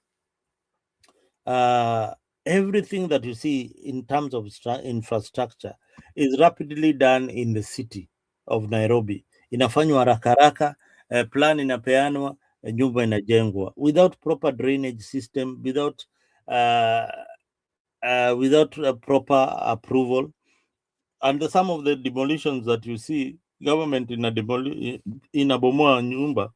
uh, Everything that you see in terms of infrastructure is rapidly done in the city of Nairobi. inafanywa haraka haraka, plan inapeanwa, nyumba inajengwa without proper drainage system, without proper approval. And some of the demolitions that you see, government inabomoa nyumba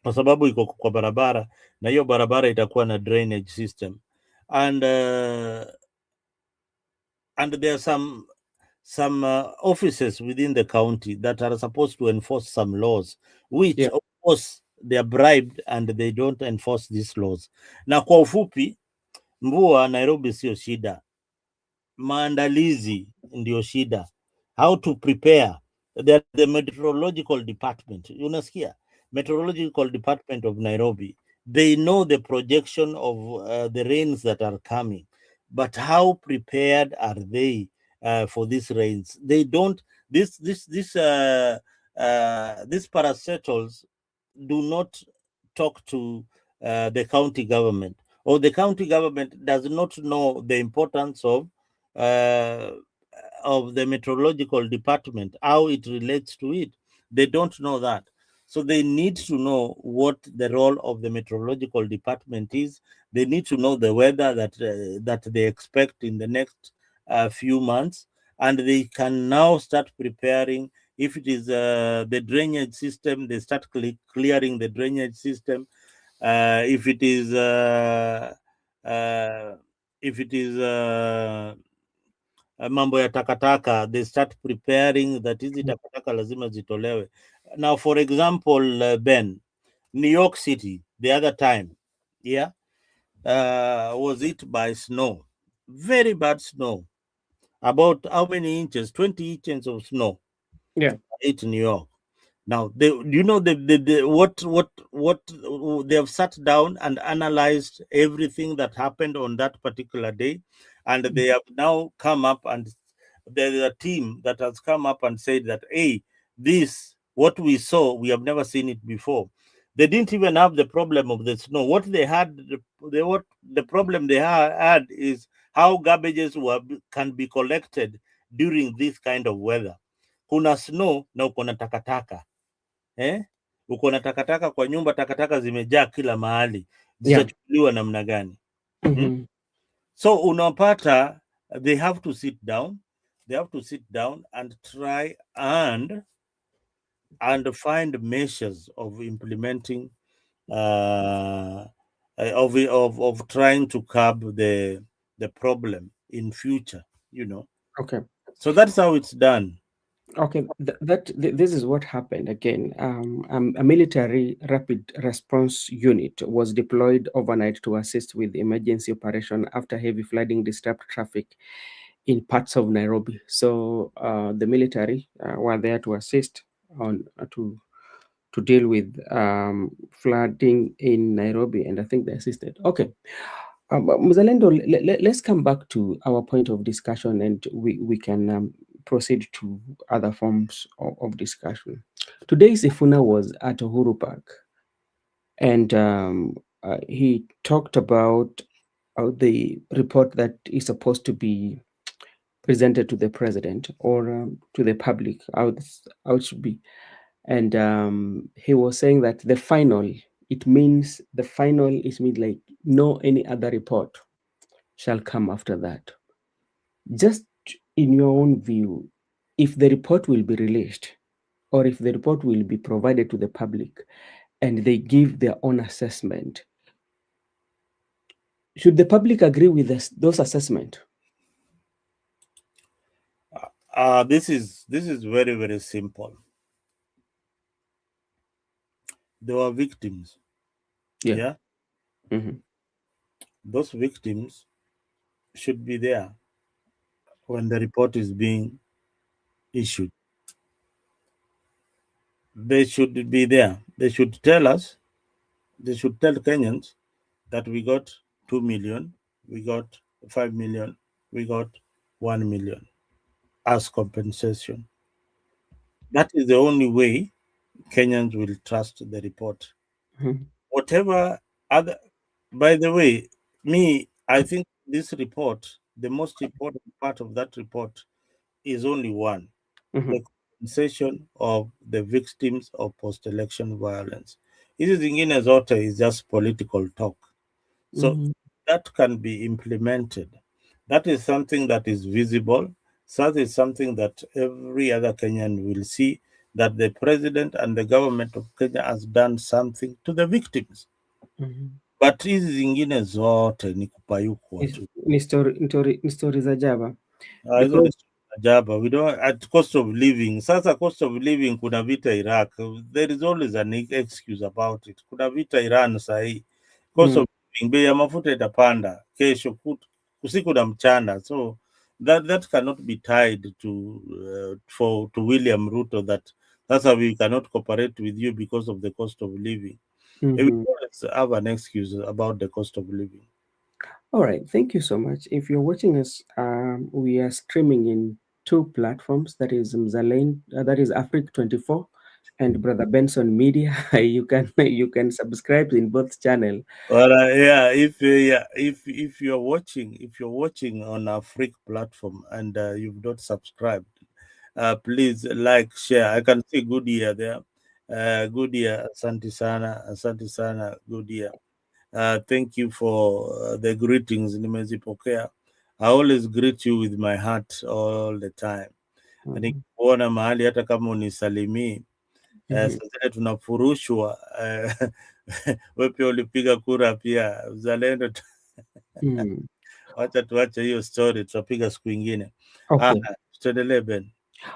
kwa sababu iko kwa barabara, na hiyo barabara itakuwa na drainage system, and there are some offices within the county that are supposed to enforce some laws, which Yeah. of course they are bribed and they don't enforce these laws. Na kwa ufupi, mvua Nairobi sio shida, maandalizi ndio shida. How to prepare. The meteorological department, unasikia, meteorological department of Nairobi, they know the projection of the rains that are coming, but how prepared are they for these rains? They don't. These parastatals do not talk to the county government, or the county government does not know the importance uh, of the meteorological department, how it relates to it. They don't know that. So they need to know what the role of the meteorological department is. They need to know the weather that they expect in the next few months, and they can now start preparing. If it is the drainage system, they start clearing the drainage system. If it is uh, mambo ya takataka, they start preparing that hizi takataka lazima zitolewe. Now, for example, Ben, New York City the other time, yeah, was hit by snow, very bad snow, about how many inches? 20 inches of snow Yeah. hit New York. Now, what they have sat down and analyzed everything that happened on that particular day, and they have now come up, and there's a team that has come up and said that, hey, this what we saw, we have never seen it before. They didn't even have the problem of the snow. What they had, what the problem they had is how garbages can be collected during this kind of weather. Kuna snow na uko na takataka. Uko na takataka kwa nyumba, takataka zimejaa kila mahali, Yeah. zitachukuliwa namna gani? Mm-hmm. So unapata they have to sit down and try and find measures of implementing of trying to curb the problem in future, Okay. so that's how it's done. Okay, this is what happened again. A military rapid response unit was deployed overnight to assist with emergency operation after heavy flooding disturbed traffic in parts of Nairobi. So the military were there to assist on to deal with flooding in Nairobi, and I think they assisted. Okay. Mzalendo, let's come back to our point of discussion, and we can proceed to other forms of discussion. Today, Sifuna was at Uhuru Park, and he talked about the report that is supposed to be presented to the president or to the public, how it should be. And he was saying that the final, it means the final, it means like no any other report shall come after that. Just in your own view, if the report will be released or if the report will be provided to the public and they give their own assessment, should the public agree with those assessments? This is very, very simple. There were victims. Yeah. Yeah. Mm-hmm. Those victims should be there when the report is being issued. They should be there. They should tell us, they should tell Kenyans that we got 2 million, we got 5 million, we got 1 million as compensation. That is the only way Kenyans will trust the report. Mm-hmm. Whatever other, by the way, I think this report, the most important part of that report is only one, Mm-hmm. compensation of the victims of post-election violence. Hizi zingine zote is just political talk. So that can be implemented. That is something that is visible. That is something that every other Kenyan will see, that the president and the government of Kenya has done something to the victims. But hizi zingine zote ni kupayukwa tu. Ni story za jaba. Hizo ni ajaba. We don't, at cost of living. Sasa cost of living, kuna vita Iraq. There is always an excuse about it. Kuna vita Iran sahi. Cost of living, bei ya mafuta itapanda kesho usiku na mchana. So that cannot be tied to William Ruto, that's how we cannot cooperate with you because of the cost of living. We always have an excuse about the cost of living. All right, thank you so much. If you're watching us, we are streaming in 2 platforms. That is that is Africa24 and Brother Benson Media. You can subscribe in both channel. Well, if you're watching on our Freak platform and you've not subscribed, please like, share. I can see good year there. Good year, asante sana, good year. Thank you for the greetings, nimezipokea. I always greet you with my heart all the time. Nikikuona mahali hata kama unisalimii, saa zile tunafurushwa, wewe pia ulipiga kura pia, uzalendo. Wacha tuache hiyo story, tutapiga siku ingine. Okay. Tuendelee Ben.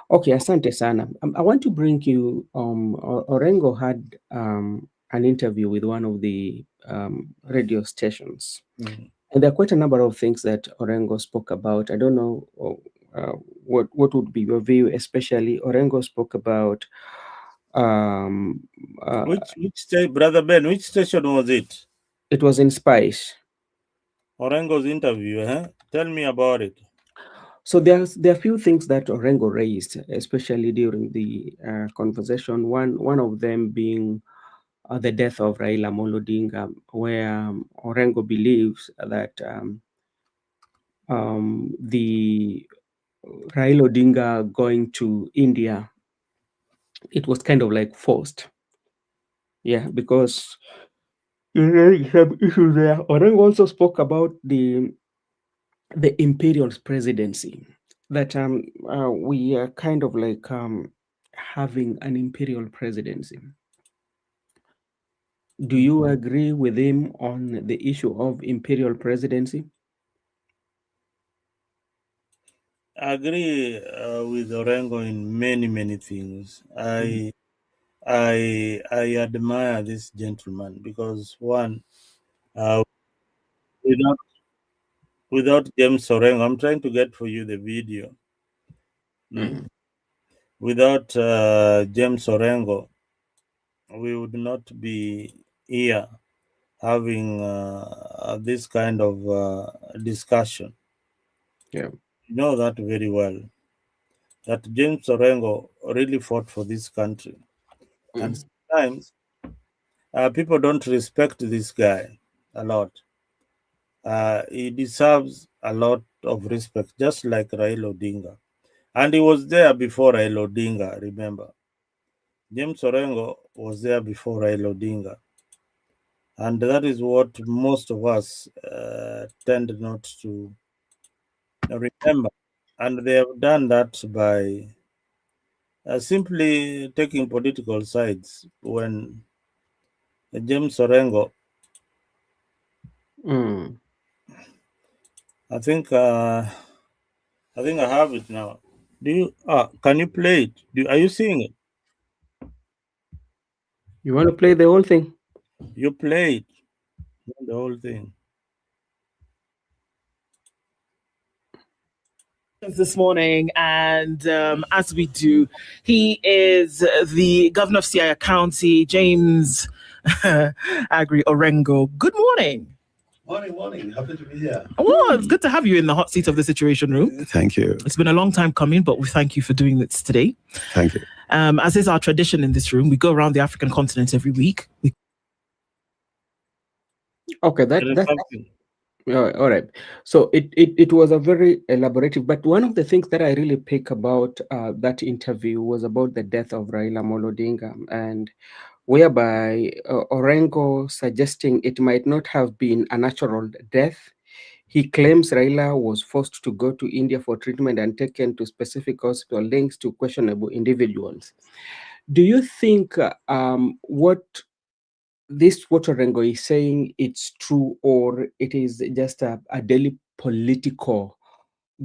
Okay, asante sana. I want to bring you, Orengo had an interview with one of the radio stations. And there are quite a number of things that Orengo spoke about. I don't know what would be your view, especially Orengo spoke about which station, Brother Ben, which station was it? It was in Spice. Orengo's interview, Tell me about it. So there are a few things that Orengo raised, especially during the conversation. One of them being the death of Raila Amolo Odinga, where Orengo believes that the Raila Odinga going to India, it was kind of like forced. Yeah, because you have issues there. Orengo also spoke about the imperial presidency, that we are kind of like having an imperial presidency. Do you agree with him on the issue of imperial presidency? I agree with Orengo in many things. I admire this gentleman because, one, without James Orengo, I'm trying to get for you the video. Without James Orengo, we would not be here having this kind of discussion. Yeah, you know that very well, that James Orengo really fought for this country. And sometimes people don't respect this guy a lot. He deserves a lot of respect, just like Raila Odinga. And he was there before Raila Odinga, remember. James Orengo was there before Raila Odinga. And that is what most of us tend not to remember. And they have done that by simply taking political sides. When James Orengo, I think I have it now. Do you? Can you play it? Are you seeing it? You want to play the whole thing? You play it, the whole thing. This morning, and as we do, he is the governor of Siaya County, James Agri Orengo. Good morning. Morning. Happy to be here. Well, it's good to have you in the hot seat of the Situation Room. Thank you. It's been a long time coming, but we thank you for doing this today. Thank you. As is our tradition in this room, we go around the African continent every week. Okay, All right. So it was a very elaborative, but one of the things that I really pick about that interview was about the death of Raila Amolo Odinga, and whereby Orengo suggesting it might not have been a natural death. He claims Raila was forced to go to India for treatment and taken to specific hospital links to questionable individuals. Do you think what this Orengo is saying it's true, or it is just a daily political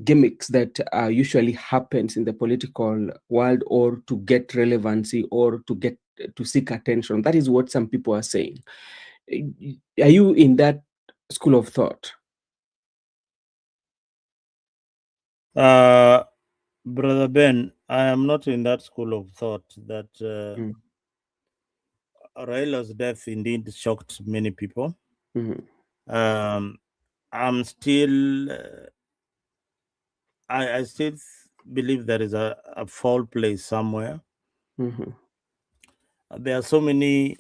gimmicks that usually happens in the political world, or to get relevancy, or to seek attention? That is what some people are saying. Are you in that school of thought? Brother Ben, I am not in that school of thought that Raila's death indeed shocked many people. I'm still, I still believe there is a foul play somewhere. There are so many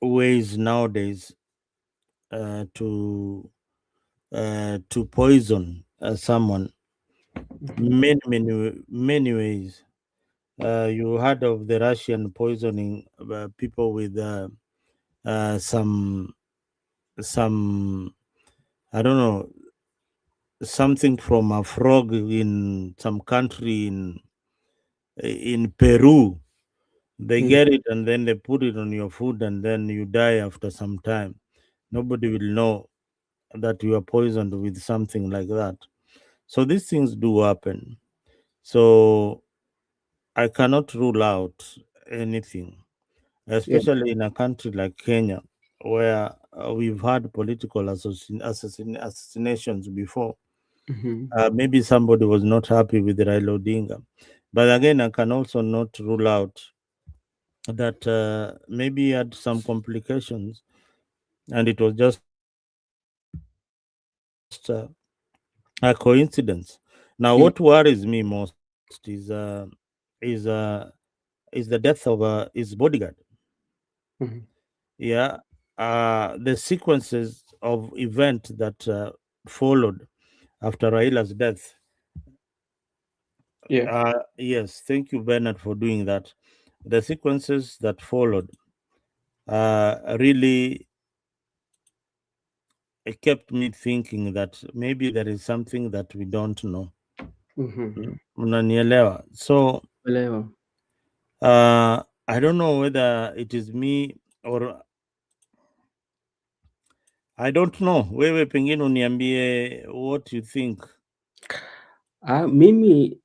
ways nowadays to poison someone. Many ways. You heard of the Russian poisoning people with some I don't know, something from a frog in some country in Peru. They get it and then they put it on your food and then you die after some time. Nobody will know that you are poisoned with something like that. So these things do happen. So I cannot rule out anything, especially in a country like Kenya, where we've had political assassinations before. Maybe somebody was not happy with Raila Odinga. But again, I can also not rule out that maybe he had some complications and it was just a coincidence. Now, what worries me most is the death of his bodyguard. Yeah, the sequences of events that followed after Raila's death. Yes, thank you, Bernard, for doing that. The sequences that followed really it kept me thinking that maybe there is something that we don't know. Unanielewa? So I don't know whether it is me or I don't know. Wewe pengine uniambie what you think. Mimi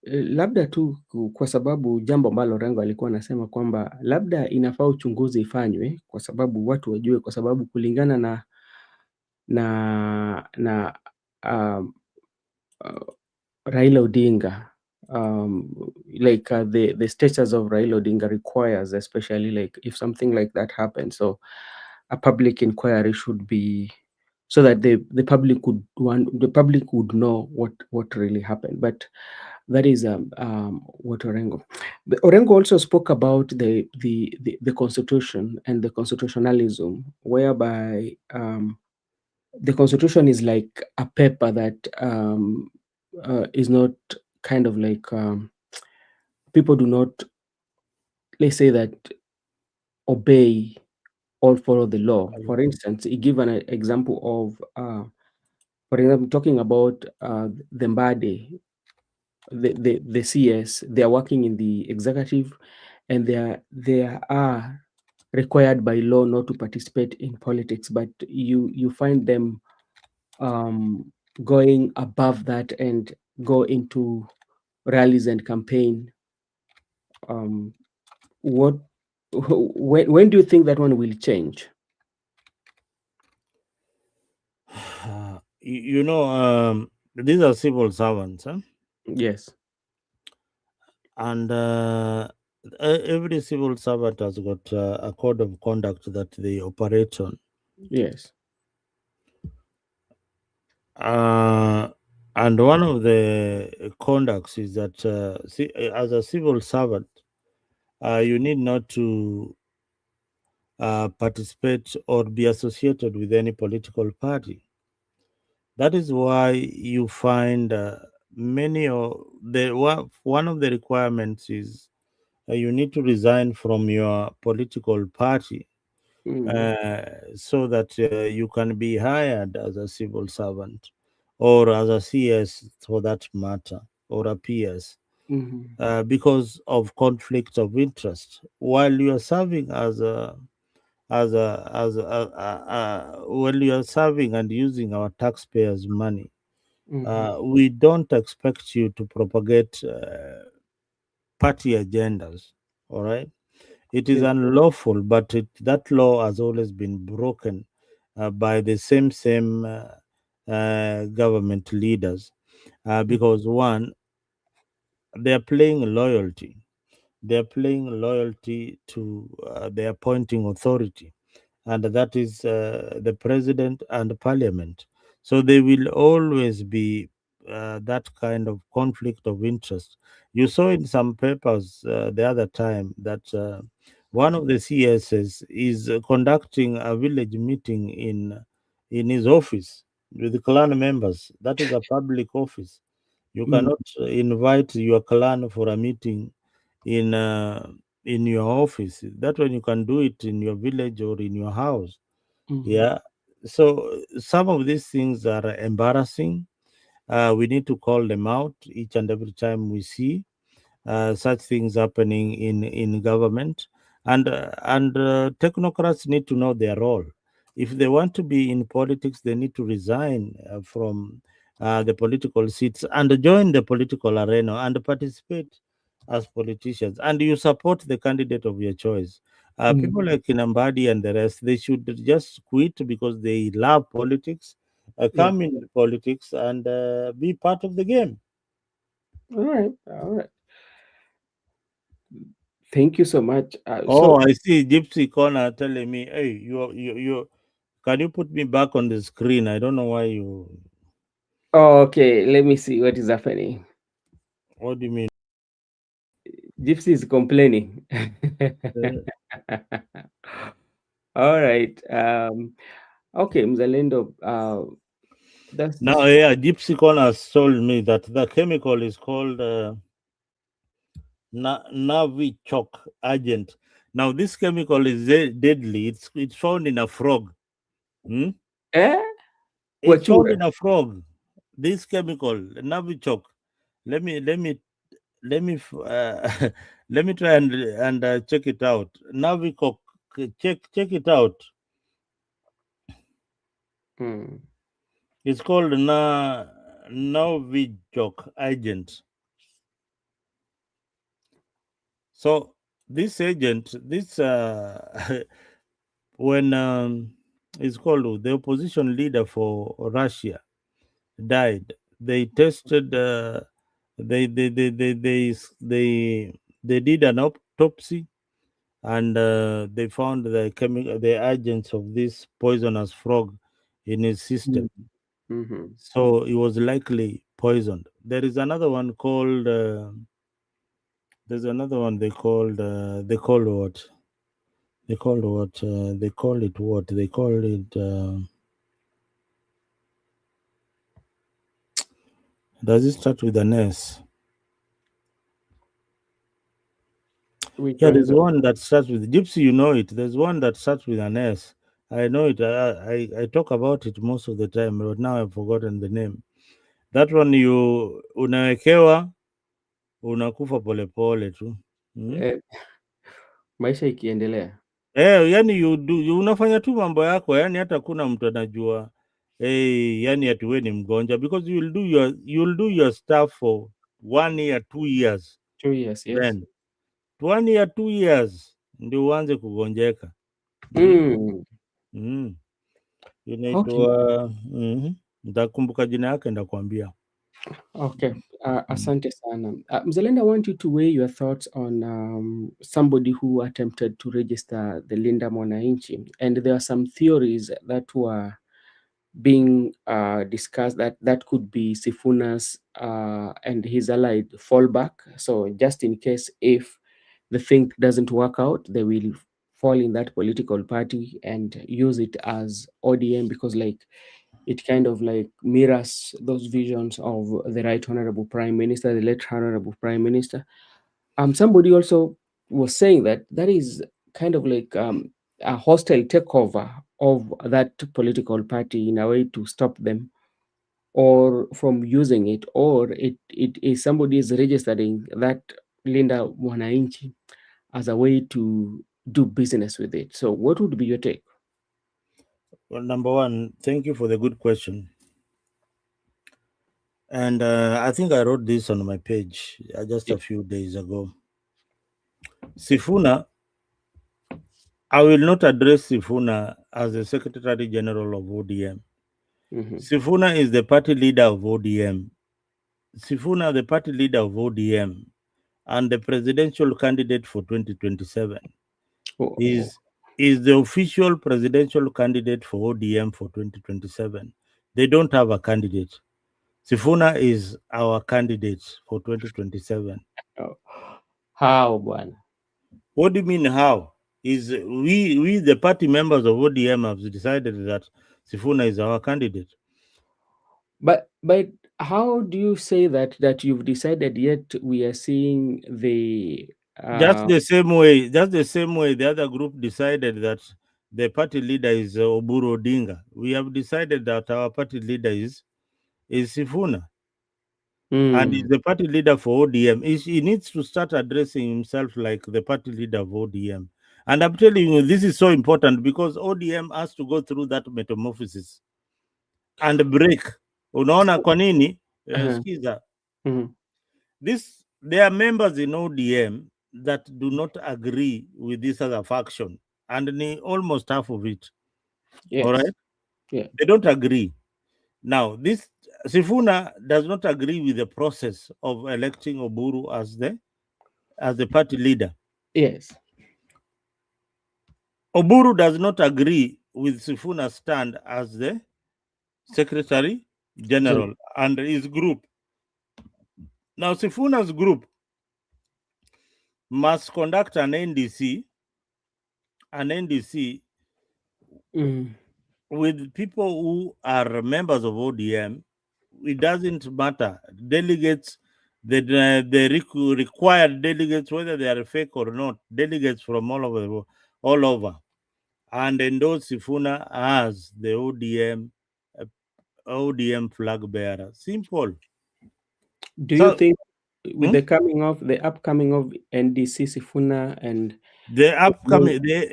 labda tu kwa sababu jambo ambalo Orengo alikuwa anasema kwamba labda inafaa uchunguzi ifanywe, kwa sababu watu wajue, kwa sababu kulingana na Raila Odinga, the status of Raila Odinga requires, especially like if something like that happens, so a public inquiry should be, so that the public would know what really happened. But that is what Orengo. Orengo also spoke about the constitution and the constitutionalism, whereby the constitution is like a paper that is not kind of like people do not, let's say, that obey or follow the law. For instance, he give an example of, for example, talking about the Mbade, the CS. They are working in the executive, and they are required by law not to participate in politics. But you find them going above that and go into rallies and campaign. When do you think that one will change? These are civil servants, huh? Yes. And every civil servant has got a code of conduct that they operate on. Yes. And one of the conducts is that as a civil servant, you need not to participate or be associated with any political party. That is why you find many of the one of the requirements is you need to resign from your political party so that you can be hired as a civil servant or as a CS for that matter, or a PS, because of conflict of interest. While you are serving while you are serving and using our taxpayers' money, we don't expect you to propagate party agendas. All right. It is Yes. unlawful, but that law has always been broken by the same government leaders because one, they are playing loyalty. They are playing loyalty to the appointing authority, and that is the president and parliament. So there will always be that kind of conflict of interest. You saw in some papers the other time that one of the CSs is conducting a village meeting in his office with the clan members. That is a public office. You cannot invite your clan for a meeting in uh, in your office. That one you can do it in your village or in your house. Yeah. So some of these things are embarrassing. We need to call them out each and every time we see such things happening in government, and technocrats need to know their role. If they want to be in politics, they need to resign from the political seats and join the political arena and participate as politicians. And you support the candidate of your choice. People like Kinambadi and the rest, they should just quit because they love politics, Yeah. come in politics and be part of the game. All right. All right. Thank you so much. Oh, I see Gypsy Corner telling me, "Hey, you, can you put me back on the screen? I don't know why you. Okay, let me see what is happening. What do you mean? Gypsy is complaining. All right. Okay, Mzalendo. That's Now, yeah, Gypsy Corner has told me that the chemical is called Navichok agent. Now, this chemical is deadly. It's found in a frog. Hmm? eh? It's found Quachua. in a frog. This chemical, Navichok. Let me let me let me let me try and check it out. Navichok, check it out. Mm. It's called Novichok agent. So this agent, this when it's called the opposition leader for Russia died, they tested. They did an autopsy and they found the agents of this poisonous frog in his system. So he was likely poisoned. There is another one called. There's another one they called. They call what? They called what? They call it what? They call it. Does it start with an S? Which Yeah, one is there's that? one that starts with Gypsy. You know it. There's one that starts with an S. I know it. I talk about it most of the time, but now I've forgotten the name. That one you unawekewa unakufa polepole tu. Hmm? Maisha ikiendelea. Yani unafanya tu mambo yako, yani hata kuna mtu anajua yani ati wewe ni mgonjwa because you'll do your stuff for 1 year 2 years, 2 years, yes. then 1 year 2 years ndio uanze kugonjeka. Inaitwa nitakumbuka jina yake ndakwambia. Okay. Asante sana. Mzalendo, I want you to weigh your thoughts on somebody who attempted to register the Linda Mwananchi, and there are some theories that were being discussed that could be Sifuna's and his allied fallback. So just in case if the thing doesn't work out, they will fall in that political party and use it as ODM, because like it kind of like mirrors those visions of the right honorable prime minister, the late honorable prime minister. Somebody also was saying that that is kind of like a hostile takeover of that political party in a way to stop them or from using it, or it is somebody is registering that Linda Mwananchi as a way to do business with it. So what would be your take? Well, number one, thank you for the good question. And I think I wrote this on my page just a few days ago. Sifuna, I will not address Sifuna as the Secretary General of ODM. Sifuna is the party leader of ODM. Sifuna, the party leader of ODM, and the presidential candidate for 2027, is the official presidential candidate for ODM for 2027. They don't have a candidate. Sifuna is our candidate for 2027. How, Bwana? What do you mean how? Is we the party members of ODM have decided that Sifuna is our candidate. But how do you say that you've decided, yet we are seeing the Just the same way the other group decided that the party leader is Oburu Odinga. We have decided that our party leader is Sifuna. And he's the party leader for ODM. He needs to start addressing himself like the party leader of ODM. And I'm telling you, this is so important because ODM has to go through that metamorphosis and break. Unaona kwa nini? Skiza. There are members in ODM that do not agree with this other faction, and almost half of it. Yes. All right? Yeah. They don't agree. Now, this Sifuna does not agree with the process of electing Oburu as the party leader. Yes. Oburu does not agree with Sifuna's stand as the Secretary General and his group. Now, Sifuna's group must conduct an NDC with people who are members of ODM. It doesn't matter. Delegates, the required delegates, whether they are fake or not, delegates from all over, and endorse Sifuna as the ODM flag bearer. Simple. Do you think with the upcoming of NDC, Sifuna and the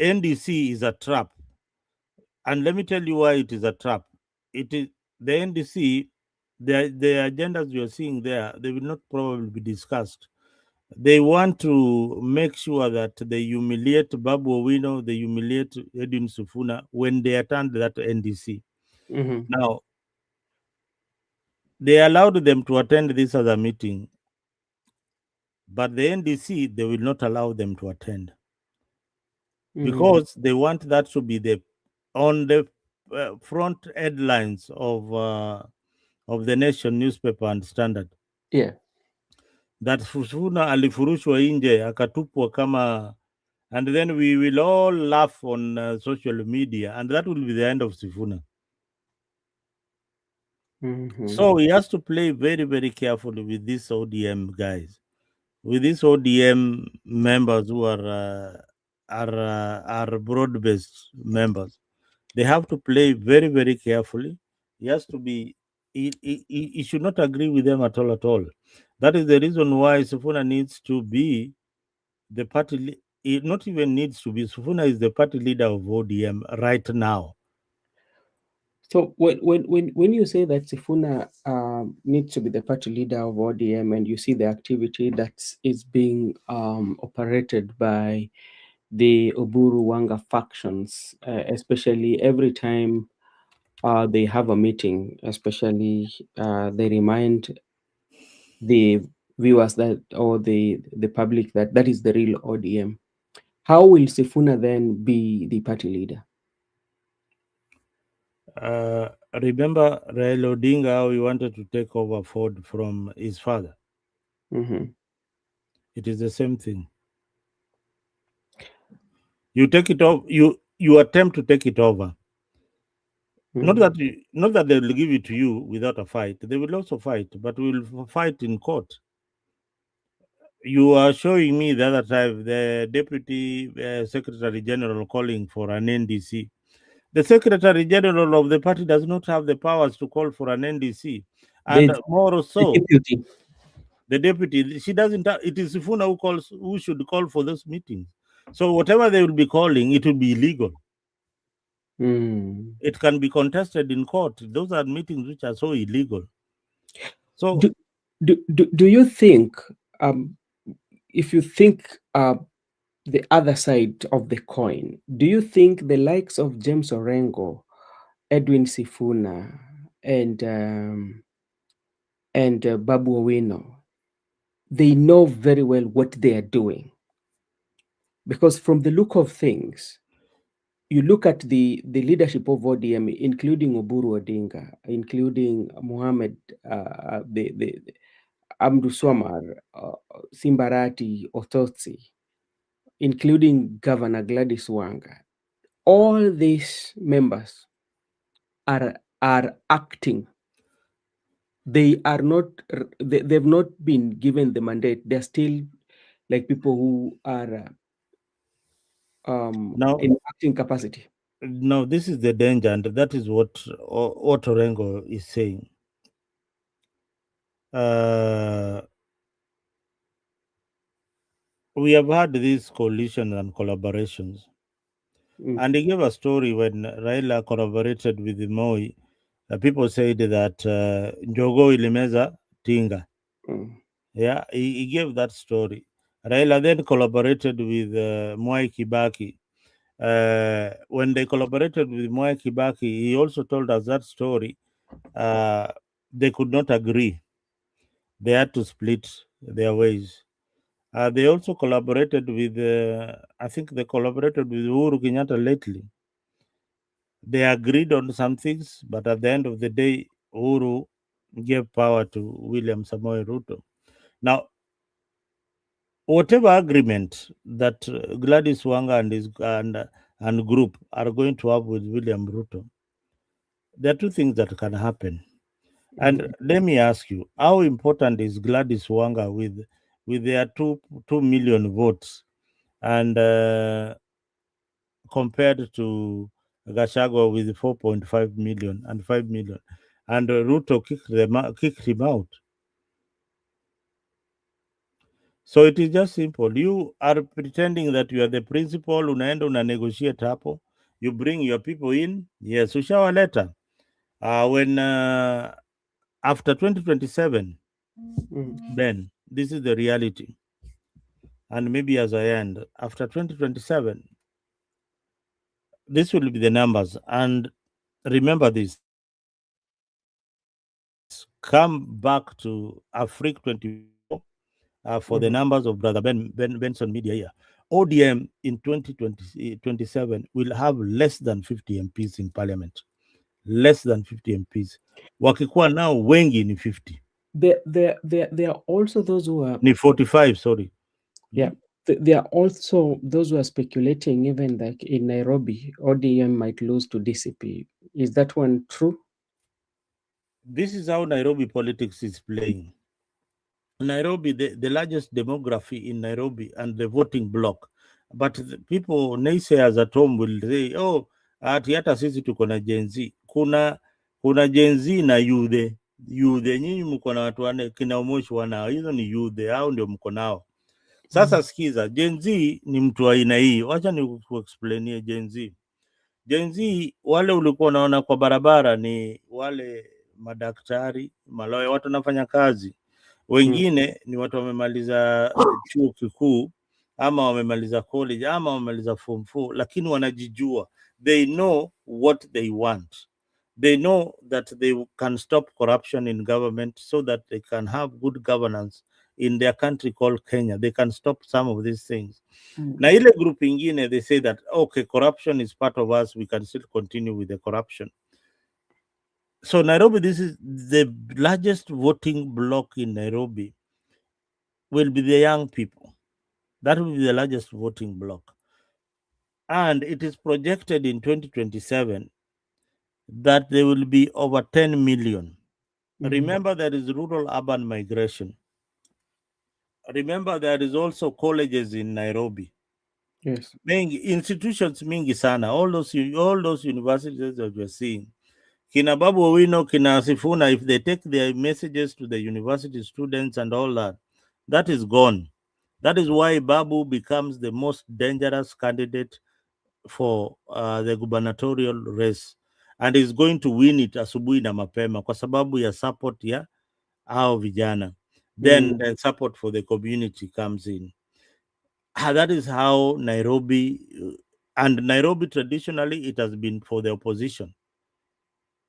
NDC is a trap? And let me tell you why it is a trap. It is the NDC, the agendas you're seeing there, they will not probably be discussed. They want to make sure that they humiliate Babu Owino, they humiliate Edwin Sifuna when they attend that NDC. Now, they allowed them to attend this other meeting, but the NDC, they will not allow them to attend because they want that to be on the front headlines of the Nation newspaper and Standard. Yeah. That Sifuna alifurushwa nje akatupwa kama, and then we will all laugh on social media, and that will be the end of Sifuna. So he has to play very, very carefully with these ODM guys, with these ODM members who are broad-based members. They have to play very, very carefully. He has to be. He should not agree with them at all. That is the reason why Sifuna needs to be the party. He not even needs to be. Sifuna is the party leader of ODM right now. So when you say that Sifuna needs to be the party leader of ODM, and you see the activity that is being operated by the Oburu Wanga factions, especially every time they have a meeting, especially they remind the viewers that, or the public, that is the real ODM. How will Sifuna then be the party leader? Remember Raila Odinga, how he wanted to take over Ford from his father? It is the same thing. You take it off. You attempt to take it over. Not that they will give it to you without a fight. They will also fight, but we will fight in court. You are showing me the other time the deputy secretary general calling for an NDC. The secretary general of the party does not have the powers to call for an NDC, and more so, the deputy, she doesn't. It is Sifuna who should call for those meetings. So whatever they will be calling, it will be illegal. It can be contested in court. Those are meetings which are so illegal. So, do you think, if you think the other side of the coin, do you think the likes of James Orengo, Edwin Sifuna, and Babu Owino, they know very well what they are doing? Because from the look of things, you look at the leadership of ODM, including Oburu Odinga, including Mohammed, the Amdu Swamar, Simbarati, Ototsi, including Governor Gladys Wanga. All these members are acting. They are not. They've not been given the mandate. They're still like people who are now, in acting capacity. now this is the danger, and that is what Orengo is saying. We have had these coalitions and collaborations. And he gave a story when Raila collaborated with Moi. People said that Njogo ilimeza Tinga. Yeah, he gave that story. Raila then collaborated with Mwai Kibaki. When they collaborated with Mwai Kibaki, he also told us that story. They could not agree. They had to split their ways. They also collaborated with, I think they collaborated with Uhuru Kenyatta lately. They agreed on some things, but at the end of the day, Uhuru gave power to William Samoei Ruto. Now, whatever agreement that Gladys Wanga and group are going to have with William Ruto, there are two things that can happen. And let me ask you, how important is Gladys Wanga with their 2 million votes, and compared to Gachagua with 4.5 million and 5 million, and Ruto kicked him out? So it is just simple. You are pretending that you are the principal, unaenda una negotiate hapo, you bring your people in. Yes, ushawaleta. When after 2027, Ben, this is the reality. And maybe as I end, after 2027, this will be the numbers. And remember this, come back to Afrique 24 for the numbers of Brother Benson Media here. ODM in 2027 will have less than 50 MPs in parliament. Less than 50 MPs. Wakikuwa now wengi ni 50. There are also those who are... Ni 45, sorry. Yeah. There are also those who are speculating even like in Nairobi, ODM might lose to DCP. Is that one true? This is how Nairobi politics is playing. Nairobi, the largest demography in Nairobi and the voting bloc. But the people, naysayers at home will say, oh, ati hata sisi tuko na Gen Z. Kuna Gen Z na Youth. Nyinyi mko na watu wane, kina Umoshi wanao. Hizo ni Youth, hao ndio mko nao. Sasa sikiza, Gen Z ni mtu wa aina hii. Wacha ni kuexplainie Gen Z. Gen Z, wale ulikuwa unaona kwa barabara ni wale madaktari, maloya, watu wanafanya kazi. Wengine ni watu wamemaliza chuo kikuu ama wamemaliza college ama wamemaliza form 4, lakini wanajijua. They know what they want. They know that they can stop corruption in government so that they can have good governance in their country called Kenya. They can stop some of these things. Na ile group ingine, they say that, okay, corruption is part of us. We can still continue with the corruption. So Nairobi, this is the largest voting bloc in Nairobi, will be the young people. That will be the largest voting bloc. And it is projected in 2027 that there will be over 10 million. Remember, there is rural-urban migration. Remember, there is also colleges in Nairobi. Yes. Institutions mingi sana. All those universities that we're seeing. Kina Babu Owino, Kina Sifuna, if they take their messages to the university students and all that, that is gone. That is why Babu becomes the most dangerous candidate for the gubernatorial race, and is going to win it asubuhi na mapema kwa sababu ya support ya hao vijana. Then the support for the community comes in. That is how Nairobi, and Nairobi traditionally it has been for the opposition.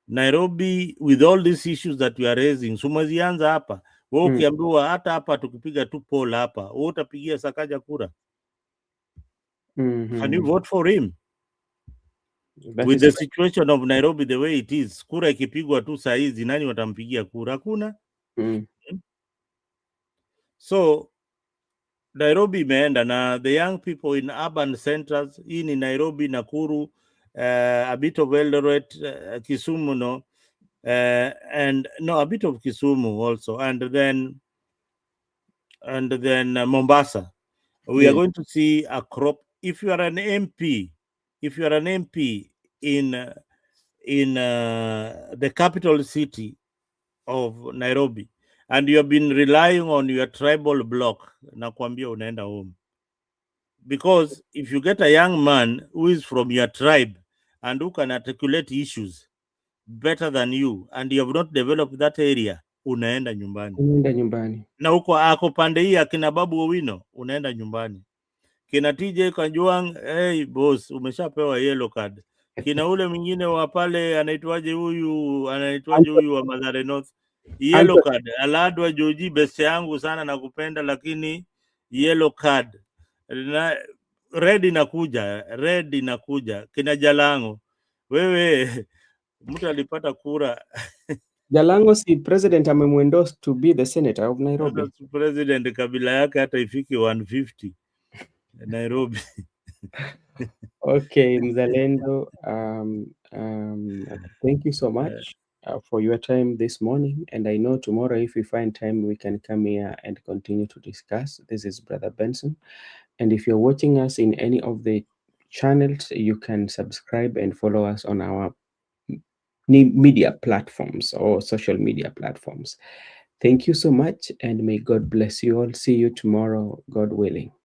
Nairobi, with all these issues that we are raising, sumazianza hapa. Wewe ukiambiwa hata hapa tukipiga tu poll hapa, wewe utapigia Sakaja kura. Can you vote for him? With the situation of Nairobi the way it is, kura ikipigwa tu saa hizi, nani watampigia kura? Hakuna. So Nairobi imeenda na the young people in urban centers, hii ni Nairobi, Nakuru, a bit of Eldoret, Kisumu, no, and no, a bit of Kisumu also, and then Mombasa. We are going to see a crop. If you are an MP, in the capital city of Nairobi, and you have been relying on your tribal block, nakwambia unaenda home. Because if you get a young man who is from your tribe and who can articulate issues better than you, and you have not developed that area, unaenda nyumbani. Na huko ako pande hii akina Babu Owino, unaenda nyumbani. Kina TJ Kajwang, hey boss, umeshapewa yellow card. Kina ule mwingine wa pale anaitwaje huyu wa Mathare North, yellow card. Aladwa Joji, best yangu sana na kupenda, lakini yellow card. Na red inakuja. Kina Jalango, wewe mtu alipata kura. Jalango si president amemwendorse to be the senator of Nairobi. President kabila yake hata ifiki 150 Nairobi. Okay, Mzalendo, thank you so much for your time this morning, and I know tomorrow if we find time we can come here and continue to discuss. This is Brother Benson, and if you're watching us in any of the channels, you can subscribe and follow us on our media platforms or social media platforms. Thank you so much, and may God bless you all. See you tomorrow, God willing.